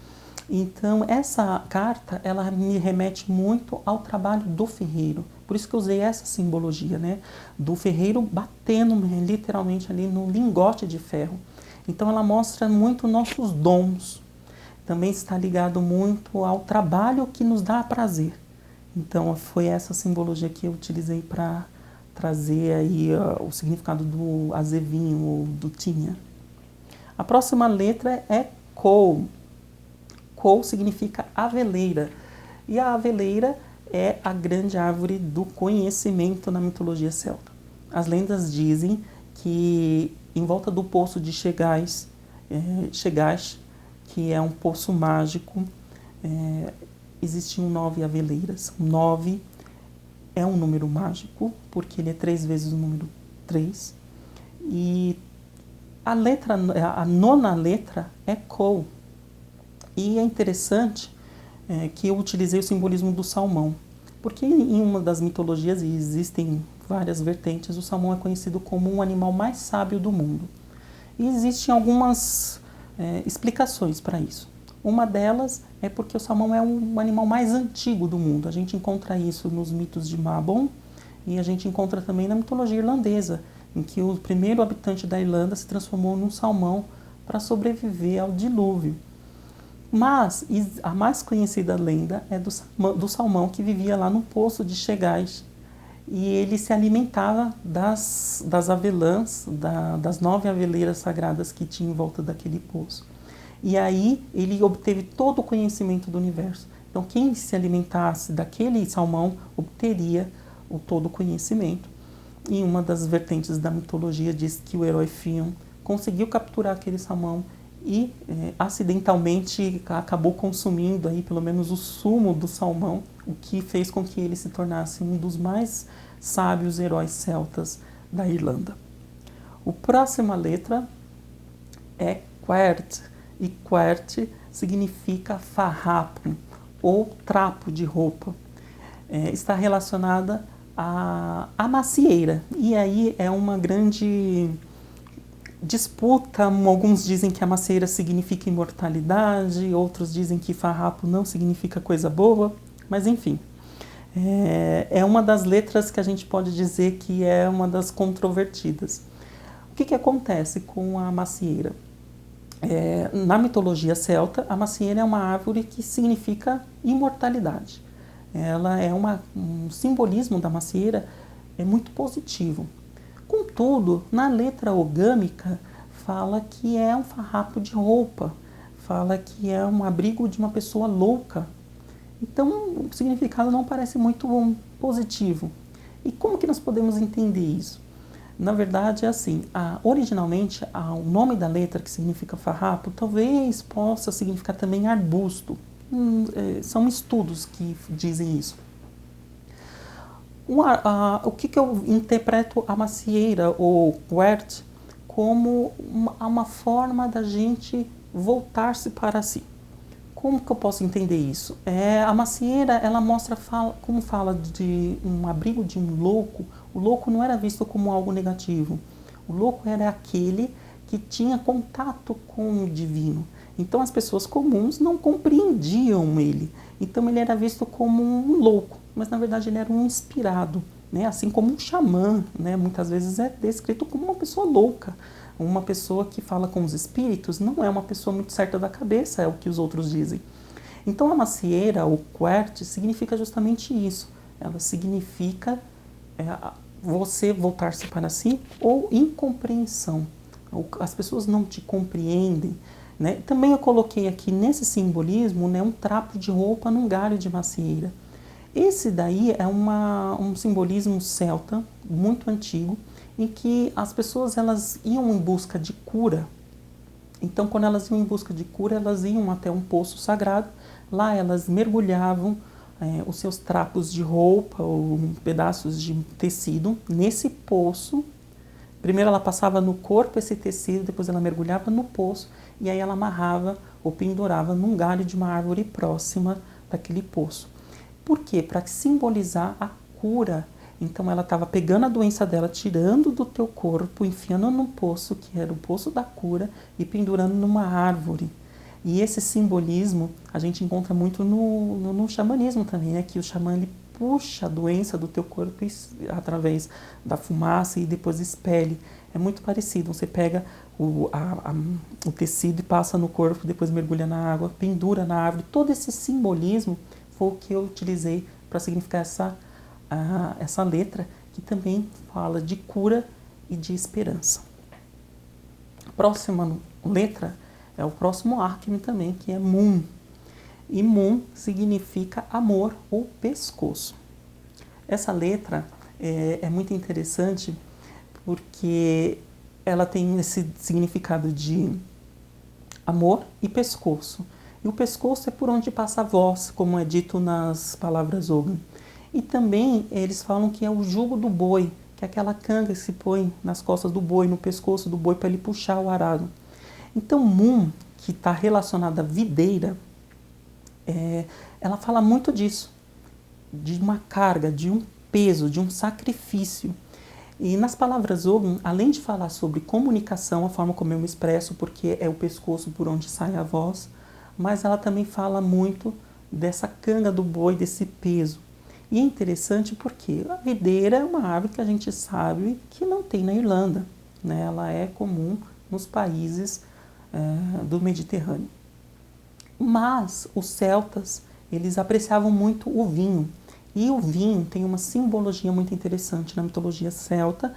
Então, essa carta, ela me remete muito ao trabalho do ferreiro. Por isso que eu usei essa simbologia, né? Do ferreiro batendo literalmente ali no lingote de ferro. Então, ela mostra muito nossos dons. Também está ligado muito ao trabalho que nos dá prazer. Então, foi essa simbologia que eu utilizei para trazer aí o significado do azevinho ou do tinha. A próxima letra é Ko. Ko significa aveleira. E a aveleira é a grande árvore do conhecimento na mitologia celta. As lendas dizem que em volta do poço de Chegash, que é um poço mágico, existiam 9 aveleiras. 9 é um número mágico, porque ele é 3 vezes o número 3. E a 9ª letra é Ko. E é interessante que eu utilizei o simbolismo do salmão, porque em uma das mitologias, e existem várias vertentes, o salmão é conhecido como um animal mais sábio do mundo. E existem algumas explicações para isso. Uma delas é porque o salmão é o animal mais antigo do mundo. A gente encontra isso nos mitos de Mabon e a gente encontra também na mitologia irlandesa, em que o primeiro habitante da Irlanda se transformou num salmão para sobreviver ao dilúvio. Mas a mais conhecida lenda é do salmão que vivia lá no poço de Chegash. E ele se alimentava das avelãs, das 9 aveleiras sagradas que tinha em volta daquele poço. E aí ele obteve todo o conhecimento do universo. Então quem se alimentasse daquele salmão obteria todo o conhecimento. E uma das vertentes da mitologia diz que o herói Fionn conseguiu capturar aquele salmão e acidentalmente acabou consumindo aí pelo menos o sumo do salmão, o que fez com que ele se tornasse um dos mais sábios heróis celtas da Irlanda. A próxima letra é Quert, e Quert significa farrapo ou trapo de roupa. Está relacionada à macieira, e aí é uma grande disputa. Alguns dizem que a macieira significa imortalidade, outros dizem que farrapo não significa coisa boa, mas enfim. É uma das letras que a gente pode dizer que é uma das controvertidas. O que acontece com a macieira? Na mitologia celta, a macieira é uma árvore que significa imortalidade. Ela é um simbolismo da macieira muito positivo. Contudo, na letra ogâmica, fala que é um farrapo de roupa, fala que é um abrigo de uma pessoa louca. Então, o significado não parece muito positivo. E como que nós podemos entender isso? Na verdade, é assim, originalmente, o nome da letra, que significa farrapo, talvez possa significar também arbusto. São estudos que dizem isso. O que eu interpreto a macieira ou quert como uma forma da gente voltar-se para si. Como que eu posso entender isso? A macieira, ela mostra, como fala de um abrigo de um louco. O louco não era visto como algo negativo. O louco era aquele que tinha contato com o divino. Então as pessoas comuns não compreendiam ele. Então ele era visto como um louco, mas na verdade ele era um inspirado, né? Assim como um xamã, né? Muitas vezes é descrito como uma pessoa louca. Uma pessoa que fala com os espíritos não é uma pessoa muito certa da cabeça, é o que os outros dizem. Então a macieira, ou quert, significa justamente isso. Ela significa você voltar-se para si ou incompreensão. As pessoas não te compreendem, né? Também eu coloquei aqui nesse simbolismo, né, um trapo de roupa num galho de macieira. Esse daí é um simbolismo celta muito antigo, em que as pessoas elas iam em busca de cura, Então, quando elas iam em busca de cura, elas iam até um poço sagrado. Lá elas mergulhavam os seus trapos de roupa ou pedaços de tecido nesse poço. Primeiro ela passava no corpo esse tecido, depois ela mergulhava no poço e aí ela amarrava ou pendurava num galho de uma árvore próxima daquele poço. Por quê? Para simbolizar a cura. Então ela estava pegando a doença dela, tirando do teu corpo, enfiando num poço, que era o poço da cura, e pendurando numa árvore. E esse simbolismo a gente encontra muito no xamanismo também, né? Que o xamã ele puxa a doença do teu corpo através da fumaça e depois expele. É muito parecido. Você pega o tecido e passa no corpo, depois mergulha na água, pendura na árvore. Todo esse simbolismo foi o que eu utilizei para significar essa letra, que também fala de cura e de esperança. A próxima letra é o próximo arquime também, que é Mun. E Mun significa amor ou pescoço. Essa letra é muito interessante porque ela tem esse significado de amor e pescoço. E o pescoço é por onde passa a voz, como é dito nas palavras Ogam. E também eles falam que é o jugo do boi, que é aquela canga que se põe nas costas do boi, no pescoço do boi, para ele puxar o arado. Então, Mun, que está relacionada à videira, ela fala muito disso, de uma carga, de um peso, de um sacrifício. E nas palavras Ogam, além de falar sobre comunicação, a forma como eu me expresso, porque é o pescoço por onde sai a voz, mas ela também fala muito dessa canga do boi, desse peso. E é interessante porque a videira é uma árvore que a gente sabe que não tem na Irlanda, né? Ela é comum nos países do Mediterrâneo. Mas os celtas, eles apreciavam muito o vinho. E o vinho tem uma simbologia muito interessante na mitologia celta,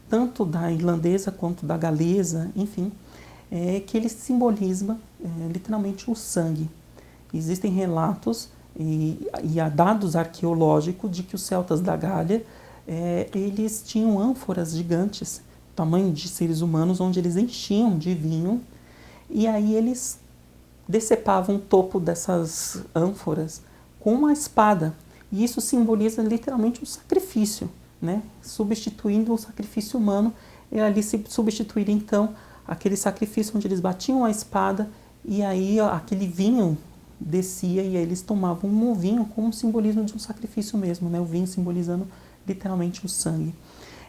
tanto da irlandesa quanto da galesa, enfim, que ele simboliza literalmente o sangue. Existem relatos e há dados arqueológicos de que os celtas da Gália, eles tinham ânforas gigantes, tamanho de seres humanos, onde eles enchiam de vinho, e aí eles decepavam o topo dessas ânforas com uma espada. E isso simboliza literalmente um sacrifício, né? Substituindo o sacrifício humano, e ali se substituir então aquele sacrifício onde eles batiam a espada, e aí aquele vinho descia e aí eles tomavam um vinho com um simbolismo de um sacrifício mesmo, né? O vinho simbolizando literalmente o sangue.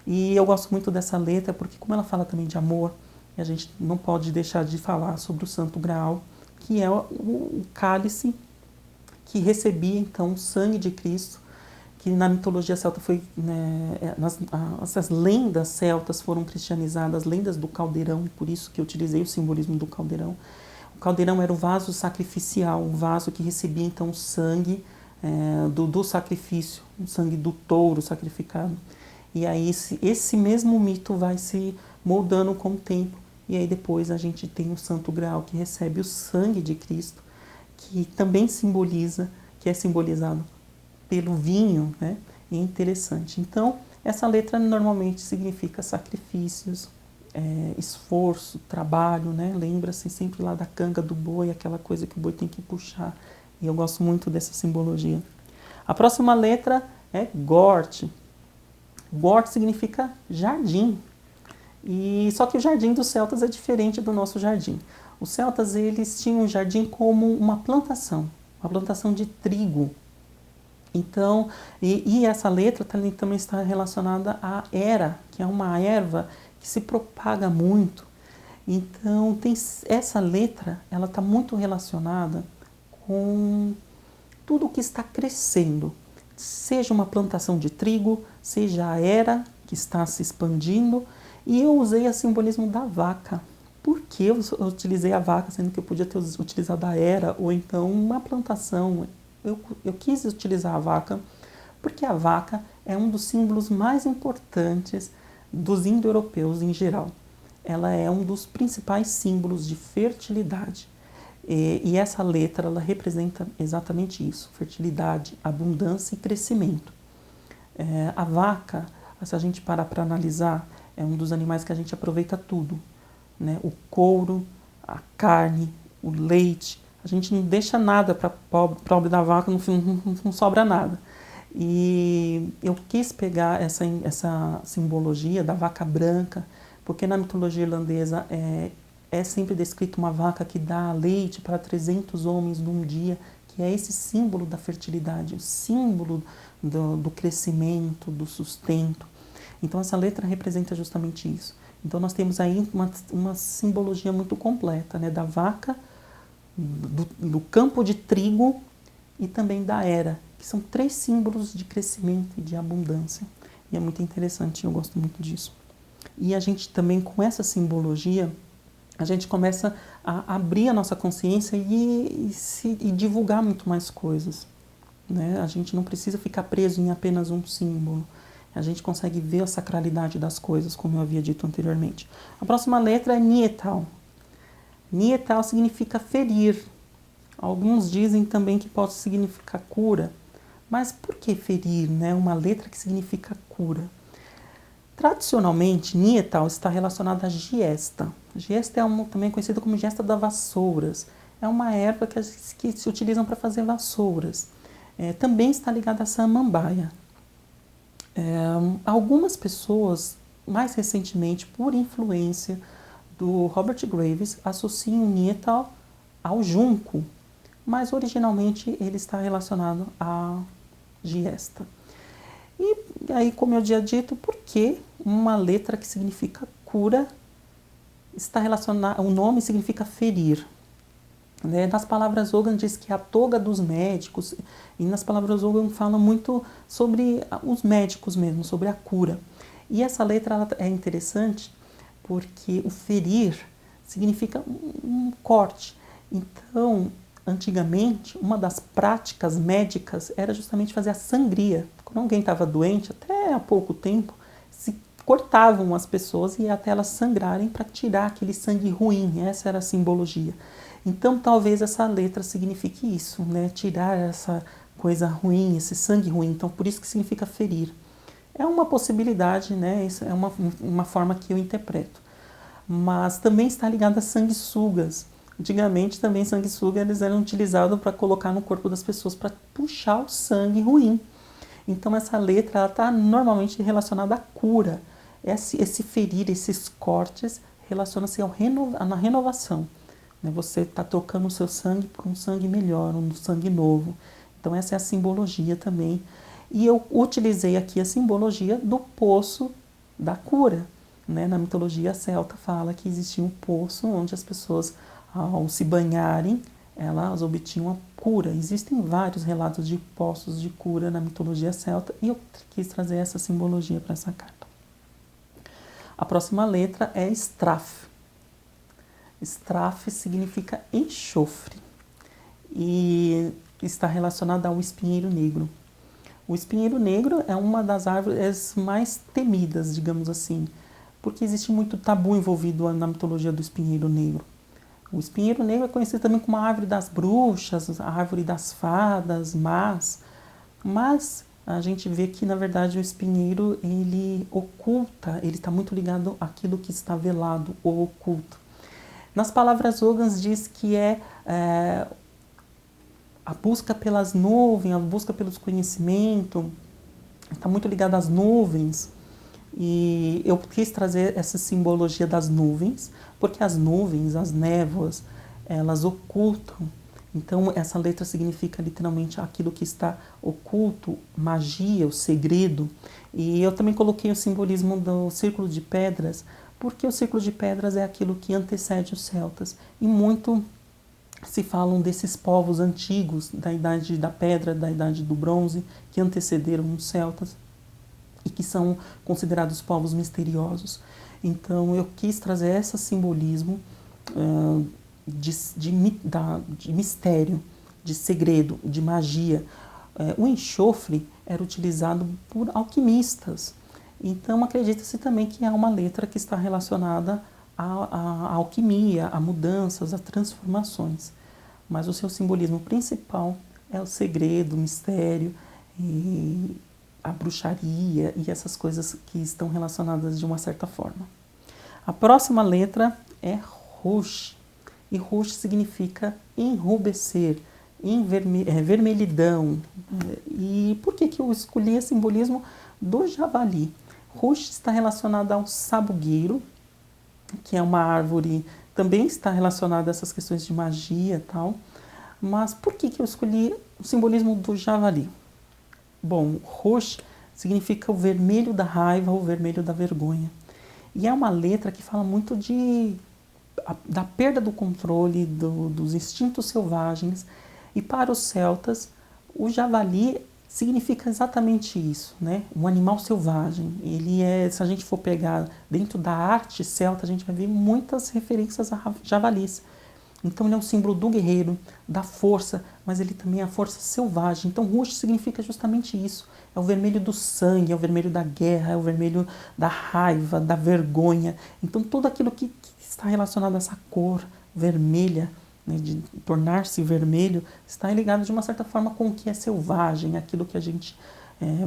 E eu gosto muito dessa letra porque, como ela fala também de amor, a gente não pode deixar de falar sobre o Santo Graal, que é o cálice que recebia então o sangue de Cristo, que na mitologia celta foi, né, essas lendas celtas foram cristianizadas, as lendas do caldeirão, por isso que eu utilizei o simbolismo do caldeirão. O caldeirão era o vaso sacrificial, o vaso que recebia então o sangue do sacrifício, o sangue do touro sacrificado. E aí esse mesmo mito vai se moldando com o tempo, e aí depois a gente tem o Santo Graal, que recebe o sangue de Cristo, que também simboliza, que é simbolizado pelo vinho, né? É interessante. Então, essa letra normalmente significa sacrifícios, esforço, trabalho, né? Lembra-se sempre lá da canga do boi, aquela coisa que o boi tem que puxar. E eu gosto muito dessa simbologia. A próxima letra é Gort. Gort significa jardim. E só que o jardim dos celtas é diferente do nosso jardim. Os celtas, eles tinham o jardim como uma plantação de trigo. Então, e essa letra também está relacionada à era, que é uma erva que se propaga muito. Então, essa letra, ela está muito relacionada com tudo que está crescendo. Seja uma plantação de trigo, seja a era que está se expandindo. E eu usei o simbolismo da vaca. Por que eu utilizei a vaca, sendo que eu podia ter utilizado a era ou então uma plantação? Eu quis utilizar a vaca porque a vaca é um dos símbolos mais importantes dos indo-europeus em geral. Ela é um dos principais símbolos de fertilidade. E essa letra, ela representa exatamente isso: fertilidade, abundância e crescimento. A vaca, se a gente parar para analisar, é um dos animais que a gente aproveita tudo, né? O couro, a carne, o leite. A gente não deixa nada para pobre da vaca, não sobra nada. E eu quis pegar essa simbologia da vaca branca, porque na mitologia irlandesa é sempre descrito uma vaca que dá leite para 300 homens num dia, que é esse símbolo da fertilidade, o símbolo do crescimento, do sustento. Então essa letra representa justamente isso. Então nós temos aí uma simbologia muito completa, né, da vaca, do campo de trigo e também da era, que são 3 símbolos de crescimento e de abundância. E é muito interessante, eu gosto muito disso. E a gente também, com essa simbologia, a gente começa a abrir a nossa consciência e divulgar muito mais coisas, né? A gente não precisa ficar preso em apenas um símbolo. A gente consegue ver a sacralidade das coisas, como eu havia dito anteriormente. A próxima letra é Nietal. Nietal significa ferir. Alguns dizem também que pode significar cura. Mas por que ferir, né? Uma letra que significa cura. Tradicionalmente, Nietal está relacionada à giesta. Giesta é também conhecida como giesta das vassouras. É uma erva que se utilizam para fazer vassouras. Também está ligada à samambaia. Algumas pessoas, mais recentemente, por influência do Robert Graves, associam Nietal ao junco, mas originalmente ele está relacionado à giesta. E aí, como eu tinha dito, por que uma letra que significa cura está relacionada, o nome significa ferir? Nas palavras Ogham diz que a toga dos médicos, e nas palavras Ogham fala muito sobre os médicos mesmo, sobre a cura. E essa letra ela é interessante porque o ferir significa um corte. Então, antigamente, uma das práticas médicas era justamente fazer a sangria. Quando alguém estava doente, até há pouco tempo, se cortavam as pessoas e até elas sangrarem para tirar aquele sangue ruim. Essa era a simbologia. Então, talvez essa letra signifique isso, né? Tirar essa coisa ruim, esse sangue ruim. Então, por isso que significa ferir. É uma possibilidade, né? Isso é uma forma que eu interpreto. Mas também está ligado a sanguessugas. Antigamente, também sanguessugas eles eram utilizados para colocar no corpo das pessoas, para puxar o sangue ruim. Então, essa letra está normalmente relacionada à cura. Esse ferir, esses cortes, relaciona-se na renovação. Você está trocando o seu sangue por um sangue melhor, um sangue novo. Então essa é a simbologia também. E eu utilizei aqui a simbologia do poço da cura. Na mitologia celta fala que existia um poço onde as pessoas, ao se banharem, elas obtinham a cura. Existem vários relatos de poços de cura na mitologia celta e eu quis trazer essa simbologia para essa carta. A próxima letra é Straf. Straf significa enxofre e está relacionado ao espinheiro negro. O espinheiro negro é uma das árvores mais temidas, digamos assim, porque existe muito tabu envolvido na mitologia do espinheiro negro. O espinheiro negro é conhecido também como a árvore das bruxas, a árvore das fadas, mas a gente vê que, na verdade, o espinheiro, ele oculta, ele está muito ligado àquilo que está velado ou oculto. Nas palavras Ogham diz que a busca pelas nuvens, a busca pelos conhecimentos, está muito ligada às nuvens. E eu quis trazer essa simbologia das nuvens, porque as nuvens, as névoas, elas ocultam. Então, essa letra significa literalmente aquilo que está oculto, magia, o segredo. E eu também coloquei o simbolismo do círculo de pedras, porque o círculo de pedras é aquilo que antecede os celtas. E muito se falam desses povos antigos, da idade da pedra, da idade do bronze, que antecederam os celtas e que são considerados povos misteriosos. Então, eu quis trazer esse simbolismo de mistério, de segredo, de magia. O enxofre era utilizado por alquimistas. Então, acredita-se também que é uma letra que está relacionada à alquimia, a mudanças, a transformações. Mas o seu simbolismo principal é o segredo, o mistério, e a bruxaria e essas coisas que estão relacionadas de uma certa forma. A próxima letra é Rosh. e Rush significa enrubescer, vermelhidão. E por que eu escolhi esse simbolismo do javali? Rush está relacionado ao sabugueiro, que é uma árvore, também está relacionada a essas questões de magia e tal. Mas por que eu escolhi o simbolismo do javali? Bom, Rush significa o vermelho da raiva, o vermelho da vergonha. E é uma letra que fala muito da perda do controle, dos instintos selvagens. E para os celtas, o javali significa exatamente isso, né? Um animal selvagem. Ele se a gente for pegar dentro da arte celta, a gente vai ver muitas referências a javalis. Então ele é um símbolo do guerreiro, da força, mas ele também é a força selvagem. Então Rush significa justamente isso. É o vermelho do sangue, é o vermelho da guerra, é o vermelho da raiva, da vergonha. Então tudo aquilo que está relacionado a essa cor vermelha, né, de tornar-se vermelho, está ligado de uma certa forma com o que é selvagem, aquilo que a gente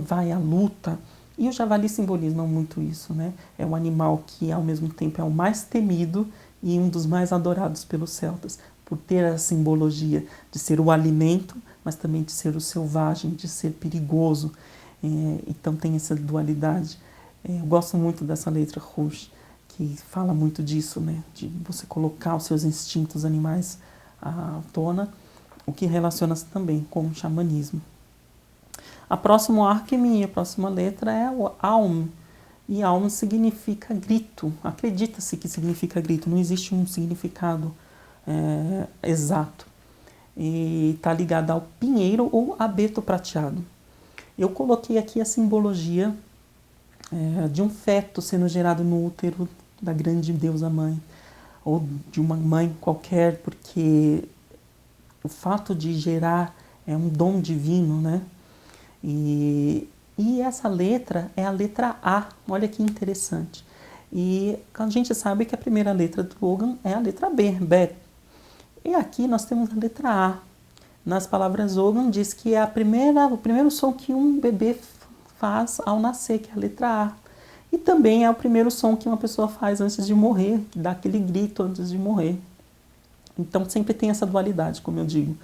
vai à luta. E o javali simboliza muito isso, né? É um animal que ao mesmo tempo é o mais temido e um dos mais adorados pelos celtas, por ter a simbologia de ser o alimento, mas também de ser o selvagem, de ser perigoso. Então tem essa dualidade. Eu gosto muito dessa letra Rush, que fala muito disso, né? De você colocar os seus instintos animais à tona, o que relaciona-se também com o xamanismo. A próxima letra é o Aum. E Aum significa grito. Acredita-se que significa grito, não existe um significado exato. E está ligado ao pinheiro ou abeto prateado. Eu coloquei aqui a simbologia de um feto sendo gerado no útero da grande deusa mãe, ou de uma mãe qualquer, porque o fato de gerar é um dom divino, né? E essa letra é a letra A, olha que interessante. E a gente sabe que a primeira letra do Ogham é a letra B, Bet. E aqui nós temos a letra A. Nas palavras Ogham diz que é o primeiro som que um bebê faz ao nascer, que é a letra A. E também é o primeiro som que uma pessoa faz antes de morrer, que dá aquele grito antes de morrer. Então sempre tem essa dualidade, como eu digo.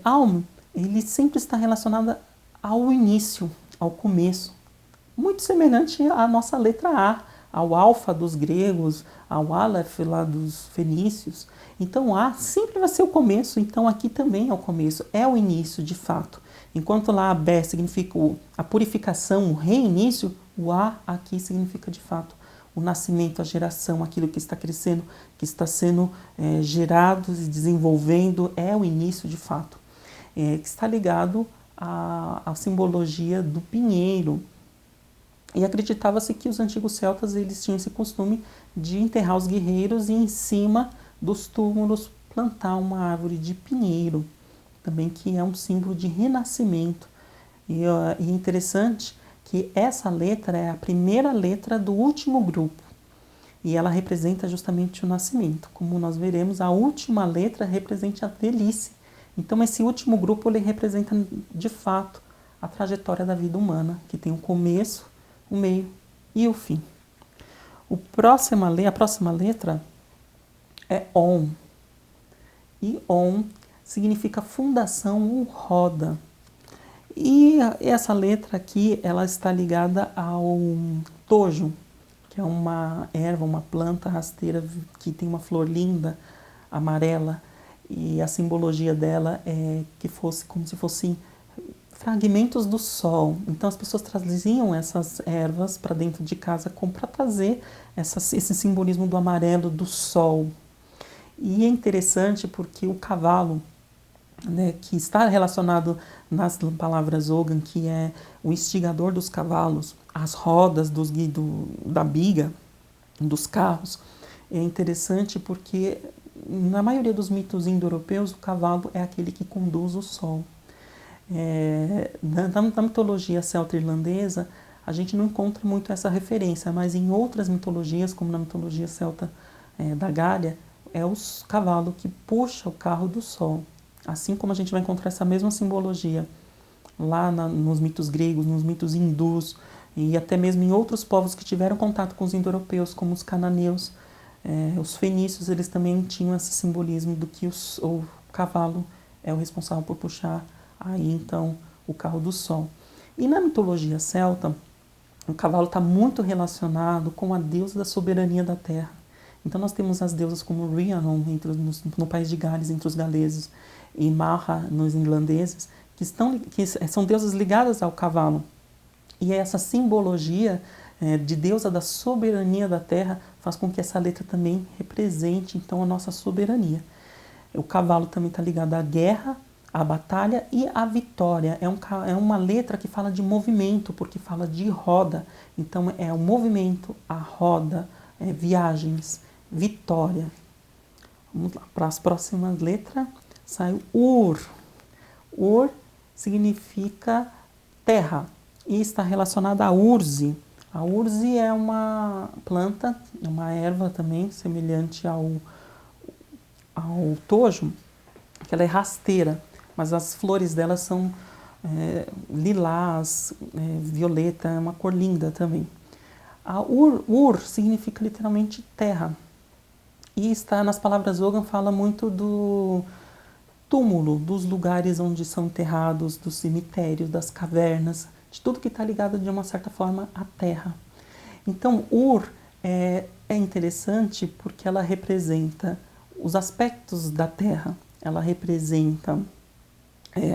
Aum, ele sempre está relacionado ao início, ao começo. Muito semelhante à nossa letra A, ao alfa dos gregos, ao aleph lá dos fenícios. Então A sempre vai ser o começo, então aqui também é o começo, é o início de fato. Enquanto lá a B significa a purificação, o reinício, o A aqui significa de fato o nascimento, a geração, aquilo que está crescendo, que está sendo gerado e desenvolvendo, é o início de fato. Que está ligado à simbologia do pinheiro. E acreditava-se que os antigos celtas eles tinham esse costume de enterrar os guerreiros e em cima dos túmulos plantar uma árvore de pinheiro, também que é um símbolo de renascimento. E é interessante que essa letra é a primeira letra do último grupo e ela representa justamente o nascimento. Como nós veremos, a última letra representa a velhice. Então esse último grupo ele representa de fato a trajetória da vida humana, que tem o começo, o meio e o fim. A próxima letra é Om. E Om significa fundação ou roda. E essa letra aqui, ela está ligada ao tojo, que é uma erva, uma planta rasteira que tem uma flor linda, amarela. E a simbologia dela é que fosse como se fossem fragmentos do sol. Então as pessoas traziam essas ervas para dentro de casa para trazer esse simbolismo do amarelo do sol. E é interessante porque o cavalo, né, que está relacionado nas palavras Ogham, que é o instigador dos cavalos, as rodas da biga, dos carros, é interessante porque na maioria dos mitos indo-europeus o cavalo é aquele que conduz o sol. Na mitologia celta-irlandesa a gente não encontra muito essa referência, mas em outras mitologias, como na mitologia celta da Gália, é o cavalo que puxa o carro do sol. Assim como a gente vai encontrar essa mesma simbologia lá nos mitos gregos, nos mitos hindus e até mesmo em outros povos que tiveram contato com os indo-europeus, como os cananeus, Os fenícios, eles também tinham esse simbolismo do que o cavalo é o responsável por puxar aí então o carro do sol. E na mitologia celta, o cavalo está muito relacionado com a deusa da soberania da terra. Então nós temos as deusas como Rhiannon no país de Gales, entre os galeses, e Marha nos irlandeses, que são deusas ligadas ao cavalo. E essa simbologia de deusa da soberania da terra faz com que essa letra também represente então a nossa soberania. O cavalo também está ligado à guerra, à batalha e à vitória. É uma letra que fala de movimento, porque fala de roda. Então é o movimento, a roda, viagens, vitória. Vamos lá, para as próximas letras, sai o Ur. Ur significa terra e está relacionada à urze. A urze é uma planta, uma erva também, semelhante ao tojo, que ela é rasteira, mas as flores dela são lilás, violeta, é uma cor linda também. A Ur significa literalmente terra. E está nas palavras Ogham, fala muito do túmulo, dos lugares onde são enterrados, dos cemitérios, das cavernas, de tudo que está ligado de uma certa forma à terra. Então, Ur é interessante porque ela representa os aspectos da terra. Ela representa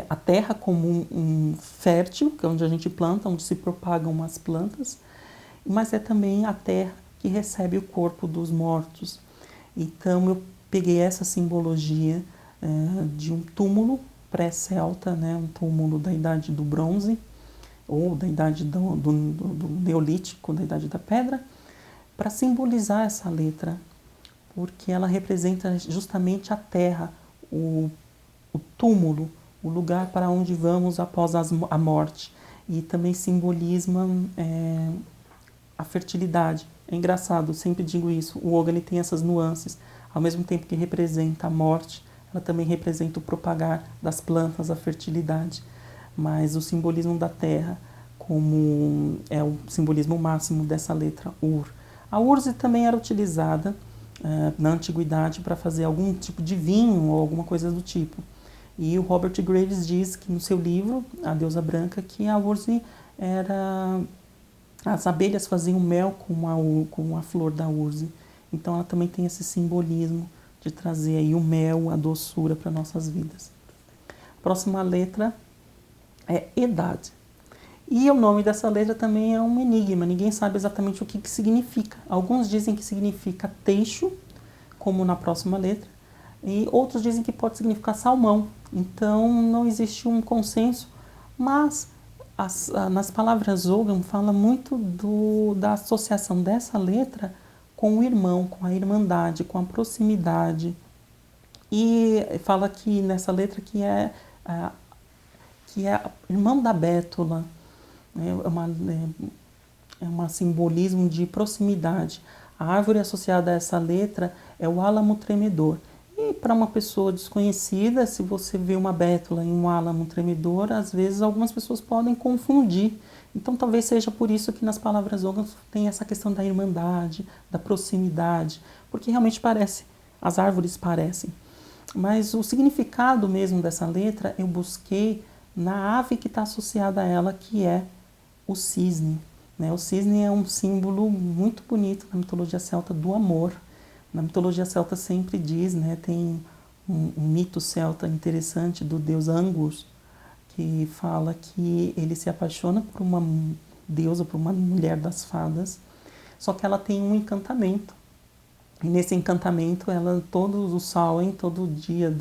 a terra como um fértil, que é onde a gente planta, onde se propagam as plantas, mas é também a terra que recebe o corpo dos mortos. Então, eu peguei essa simbologia de um túmulo pré-celta, né, um túmulo da Idade do Bronze, ou da Idade do Neolítico, da Idade da Pedra, para simbolizar essa letra, porque ela representa justamente a terra, o túmulo, o lugar para onde vamos após a morte. E também simboliza a fertilidade. É engraçado, eu sempre digo isso, o Ogham tem essas nuances. Ao mesmo tempo que representa a morte, ela também representa o propagar das plantas, a fertilidade. Mas o simbolismo da terra, como é o simbolismo máximo dessa letra Ur. A urze também era utilizada na antiguidade para fazer algum tipo de vinho ou alguma coisa do tipo. E o Robert Graves diz que no seu livro, A Deusa Branca, que a urze era... As abelhas faziam mel com a flor da urze. Então ela também tem esse simbolismo de trazer aí o mel, a doçura para nossas vidas. A próxima letra é Edad. E o nome dessa letra também é um enigma, ninguém sabe exatamente o que significa. Alguns dizem que significa teixo, como na próxima letra, e outros dizem que pode significar salmão. Então não existe um consenso, mas nas palavras Ogham fala muito da associação dessa letra com o irmão, com a irmandade, com a proximidade. E fala aqui nessa letra que é irmão da bétula, é um simbolismo de proximidade. A árvore associada a essa letra é o álamo tremedor. E para uma pessoa desconhecida, se você vê uma bétula e um álamo tremedor, às vezes algumas pessoas podem confundir. Então talvez seja por isso que nas palavras Ogham tem essa questão da irmandade, da proximidade, porque realmente parece, as árvores parecem. Mas o significado mesmo dessa letra eu busquei na ave que está associada a ela, que é o cisne. Né? O cisne é um símbolo muito bonito na mitologia celta do amor. Na mitologia celta sempre diz, né, tem um mito celta interessante do deus Angus, que fala que ele se apaixona por uma deusa, por uma mulher das fadas, só que ela tem um encantamento. E nesse encantamento, ela, todo o Samhain, todo dia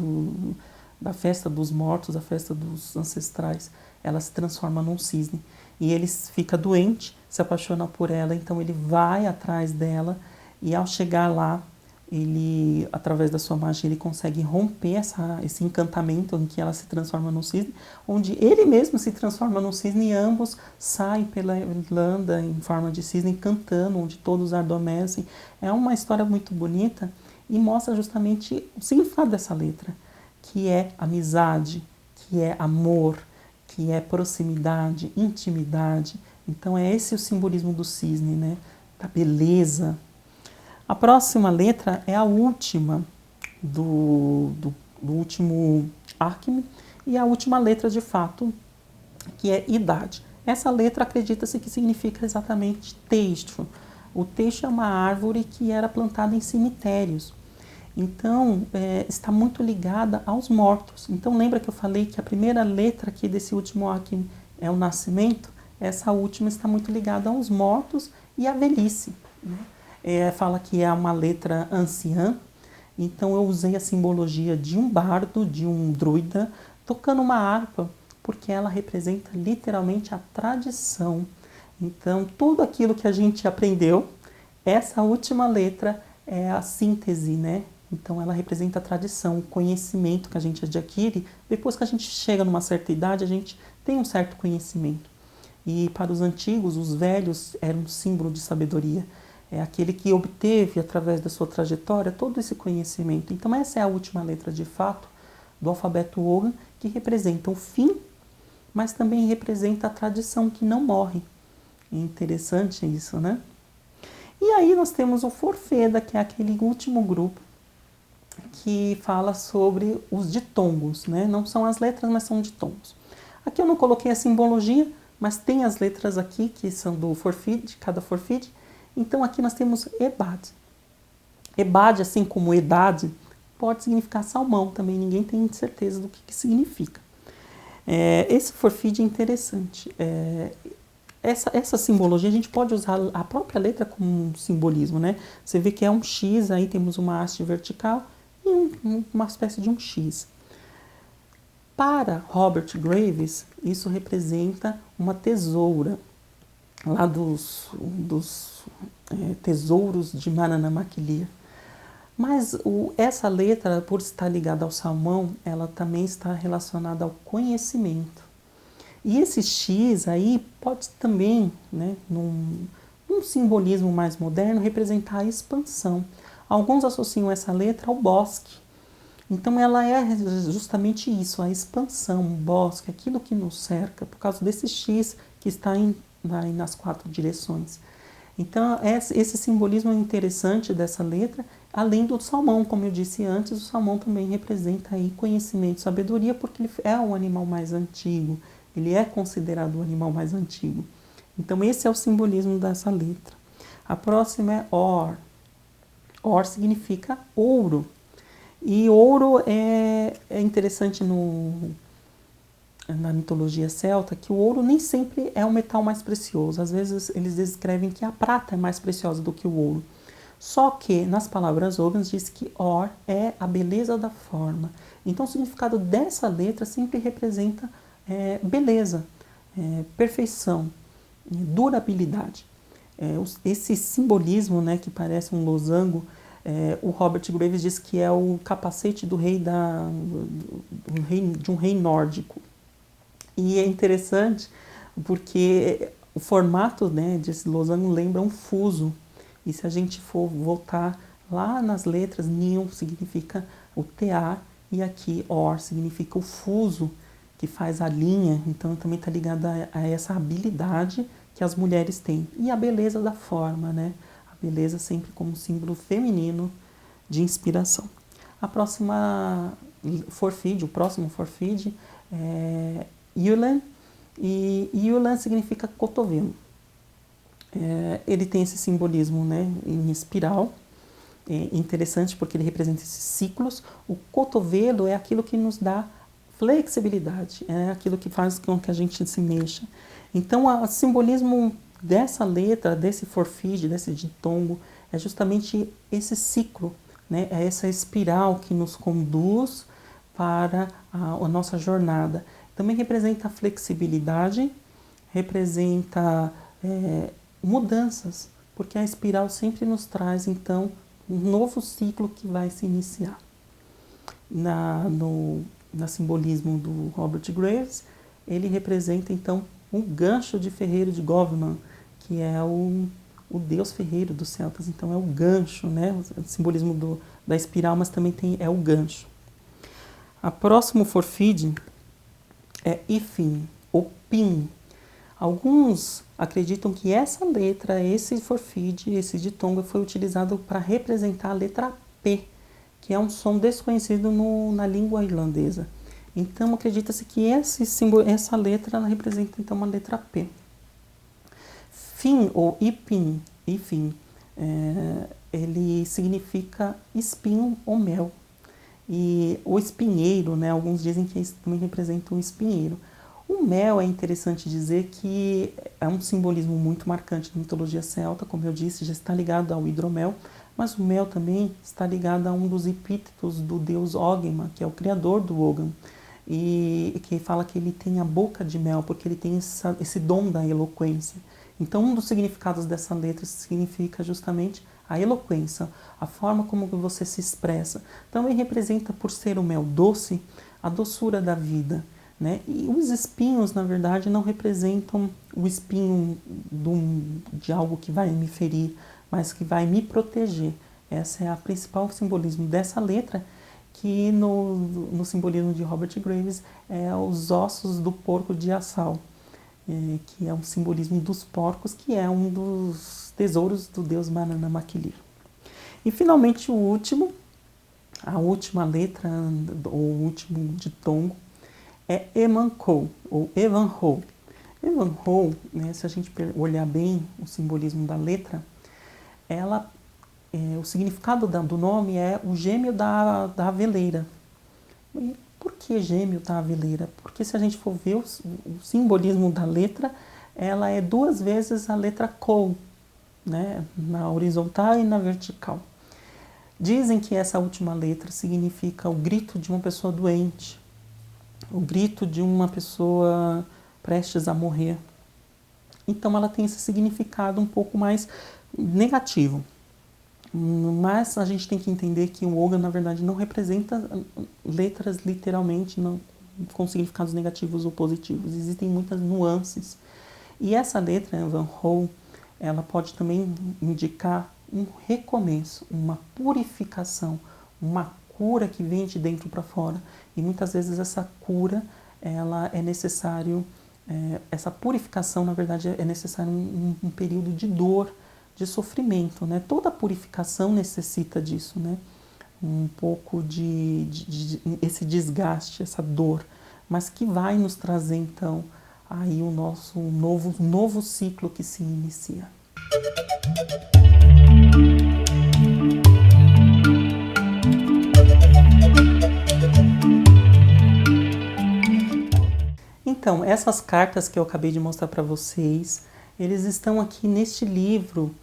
da festa dos mortos, a festa dos ancestrais, ela se transforma num cisne. E ele fica doente, se apaixona por ela, então ele vai atrás dela e ao chegar lá, ele, através da sua magia, ele consegue romper esse encantamento em que ela se transforma num cisne, onde ele mesmo se transforma num cisne e ambos saem pela Irlanda em forma de cisne cantando, onde todos adormecem. É uma história muito bonita e mostra justamente o significado dessa letra, que é amizade, que é amor, que é proximidade, intimidade. Então é esse o simbolismo do cisne, né? Da beleza. A próxima letra é a última do último acme e a última letra de fato, que é idade. Essa letra acredita-se que significa exatamente teixo. O teixo é uma árvore que era plantada em cemitérios. Então, está muito ligada aos mortos. Então, lembra que eu falei que a primeira letra aqui desse último acme é o nascimento? Essa última está muito ligada aos mortos e à velhice, né? Fala que é uma letra anciã. Então, eu usei a simbologia de um bardo, de um druida, tocando uma harpa, porque ela representa literalmente a tradição. Então, tudo aquilo que a gente aprendeu, essa última letra é a síntese, né? Então, ela representa a tradição, o conhecimento que a gente adquire. Depois que a gente chega numa certa idade, a gente tem um certo conhecimento. E para os antigos, os velhos eram um símbolo de sabedoria. É aquele que obteve, através da sua trajetória, todo esse conhecimento. Então, essa é a última letra, de fato, do alfabeto Ogham, que representa o fim, mas também representa a tradição que não morre. É interessante isso, né? E aí nós temos o Forfeda, que é aquele último grupo que fala sobre os ditongos, né? Não são as letras, mas são ditongos. Aqui eu não coloquei a simbologia, mas tem as letras aqui que são do Forfide, cada Forfide. Então aqui nós temos Ebad. Ebad, assim como Edad, pode significar salmão também, ninguém tem certeza do que significa. Esse Forfide é interessante. Essa simbologia, a gente pode usar a própria letra como um simbolismo, né? Você vê que é um X, aí temos uma haste vertical e uma espécie de um X. Para Robert Graves, isso representa uma tesoura, lá dos tesouros de Maranamaquilha. Mas essa letra, por estar ligada ao salmão, ela também está relacionada ao conhecimento. E esse X aí pode também, né, num simbolismo mais moderno, representar a expansão. Alguns associam essa letra ao bosque. Então ela é justamente isso, a expansão, o bosque, aquilo que nos cerca, por causa desse X que está nas 4 direções. Então esse simbolismo é interessante dessa letra, além do salmão, como eu disse antes, o salmão também representa aí conhecimento, sabedoria, porque ele é o animal mais antigo. Ele é considerado o animal mais antigo. Então, esse é o simbolismo dessa letra. A próxima é Or. Or significa ouro. E ouro é interessante na mitologia celta, que o ouro nem sempre é o metal mais precioso. Às vezes, eles descrevem que a prata é mais preciosa do que o ouro. Só que, nas palavras Oghams, diz que Or é a beleza da forma. Então, o significado dessa letra sempre representa beleza, perfeição, durabilidade. Esse simbolismo, né, que parece um losango, o Robert Graves diz que é o capacete do rei de um rei nórdico. E é interessante porque o formato, né, desse losango lembra um fuso. E se a gente for voltar lá nas letras, Nion significa o tear e aqui Or significa o fuso, que faz a linha, então também está ligada a essa habilidade que as mulheres têm. E a beleza da forma, né? A beleza sempre como símbolo feminino de inspiração. A próxima Forfide, o próximo Forfide é Yulan, e Yulan significa cotovelo. Ele tem esse simbolismo, né, em espiral. É interessante porque ele representa esses ciclos. O cotovelo é aquilo que nos dá flexibilidade, é aquilo que faz com que a gente se mexa. Então, o simbolismo dessa letra, desse Forfide, desse ditongo, é justamente esse ciclo, né? É essa espiral que nos conduz para a nossa jornada. Também representa a flexibilidade, representa mudanças, porque a espiral sempre nos traz, então, um novo ciclo que vai se iniciar. No simbolismo do Robert Graves, ele representa, então, o gancho de ferreiro de Governor, que é o deus ferreiro dos celtas. Então, é o gancho, né? O simbolismo da espiral, mas também é o gancho. A próximo Forfide é Ifin, ou Pin. Alguns acreditam que essa letra, esse forfide, esse ditongo, foi utilizado para representar a letra P, que é um som desconhecido na língua irlandesa. Então, acredita-se que essa letra representa então uma letra P. Fin ou Ifin, ele significa espinho ou mel. E o espinheiro, né, alguns dizem que isso também representa um espinheiro. O mel é interessante dizer que é um simbolismo muito marcante na mitologia celta, como eu disse, já está ligado ao hidromel, mas o mel também está ligado a um dos epítetos do deus Ogma, que é o criador do Ogham, e que fala que ele tem a boca de mel, porque ele tem esse dom da eloquência. Então, um dos significados dessa letra significa justamente a eloquência, a forma como você se expressa. Também representa, por ser o mel doce, a doçura da vida, né? E os espinhos, na verdade, não representam o espinho de algo que vai me ferir, mas que vai me proteger. Essa é a principal simbolismo dessa letra, que no simbolismo de Robert Graves é os ossos do porco de Assal, que é um simbolismo dos porcos, que é um dos tesouros do deus Manana Makilir. E finalmente a última letra, ou o último ditongo, é Emankou, ou Evanhou. Evanhou, né, se a gente olhar bem o simbolismo da letra, o significado do nome é o gêmeo da aveleira. E por que gêmeo da aveleira? Porque se a gente for ver o simbolismo da letra, ela é 2 vezes a letra Kou, né, na horizontal e na vertical. Dizem que essa última letra significa o grito de uma pessoa doente, o grito de uma pessoa prestes a morrer. Então ela tem esse significado um pouco mais negativo. Mas a gente tem que entender que o Ogham, na verdade, não representa letras literalmente com significados negativos ou positivos. Existem muitas nuances. E essa letra, Evanhou, ela pode também indicar um recomeço, uma purificação, uma cura que vem de dentro para fora. E muitas vezes essa cura, ela é necessário, essa purificação, na verdade, é necessário um período de dor, de sofrimento, né? Toda purificação necessita disso, né? Um pouco de esse desgaste, essa dor, mas que vai nos trazer, então, aí o nosso novo ciclo que se inicia. Então, essas cartas que eu acabei de mostrar para vocês, eles estão aqui neste livro,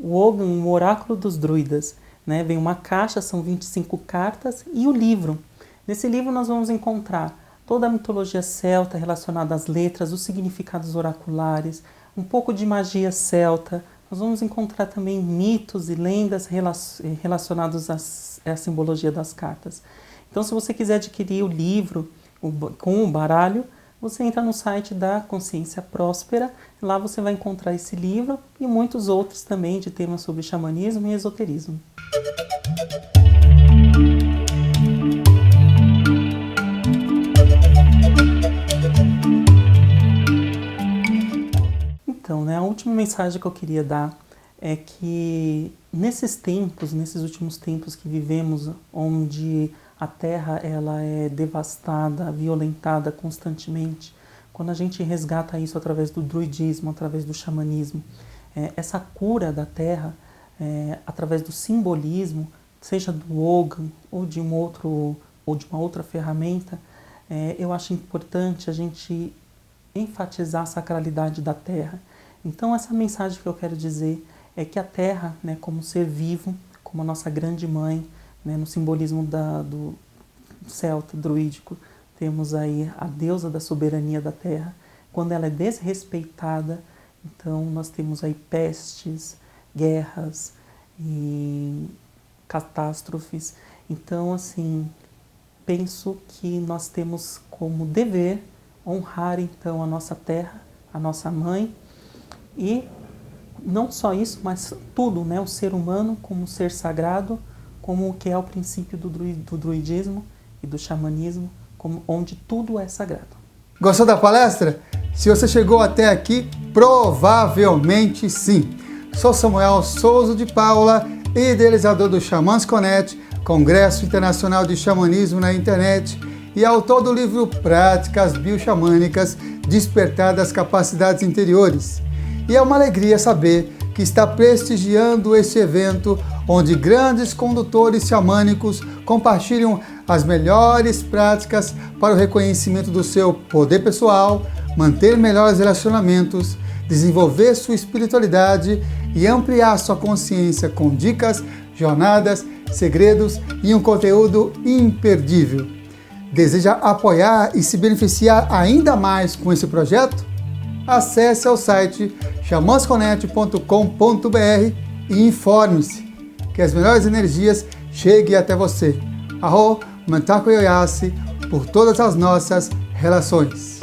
o Ogham, o Oráculo dos Druidas, né? Vem uma caixa, são 25 cartas, e o livro. Nesse livro nós vamos encontrar toda a mitologia celta relacionada às letras, os significados oraculares, um pouco de magia celta. Nós vamos encontrar também mitos e lendas relacionados à simbologia das cartas. Então, se você quiser adquirir o livro com o baralho, você entra no site da Consciência Próspera, lá você vai encontrar esse livro e muitos outros também de temas sobre xamanismo e esoterismo. Então, né, a última mensagem que eu queria dar é que nesses últimos tempos que vivemos, onde a Terra ela é devastada, violentada constantemente, quando a gente resgata isso através do druidismo, através do xamanismo, essa cura da Terra, através do simbolismo, seja do Ogham ou de uma outra ferramenta, eu acho importante a gente enfatizar a sacralidade da Terra. Então essa mensagem que eu quero dizer é que a Terra, né, como ser vivo, como a nossa grande mãe, né, no simbolismo do celta, druídico, temos aí a deusa da soberania da terra. Quando ela é desrespeitada, então nós temos aí pestes, guerras e catástrofes. Então, assim, penso que nós temos como dever honrar então a nossa terra, a nossa mãe, e não só isso, mas tudo, né, o ser humano como ser sagrado, como o que é o princípio do druidismo e do xamanismo, onde tudo é sagrado. Gostou da palestra? Se você chegou até aqui, provavelmente sim. Sou Samuel Souza de Paula, idealizador do Xamãs Connect, Congresso Internacional de Xamanismo na Internet, e autor do livro Práticas Bioxamânicas, Despertar das Capacidades Interiores. E é uma alegria saber que está prestigiando esse evento, onde grandes condutores xamânicos compartilham as melhores práticas para o reconhecimento do seu poder pessoal, manter melhores relacionamentos, desenvolver sua espiritualidade e ampliar sua consciência com dicas, jornadas, segredos e um conteúdo imperdível. Deseja apoiar e se beneficiar ainda mais com esse projeto? Acesse ao site xamansconnect.com.br e informe-se. Que as melhores energias cheguem até você. Arro, Mantaku Yoyasi, por todas as nossas relações.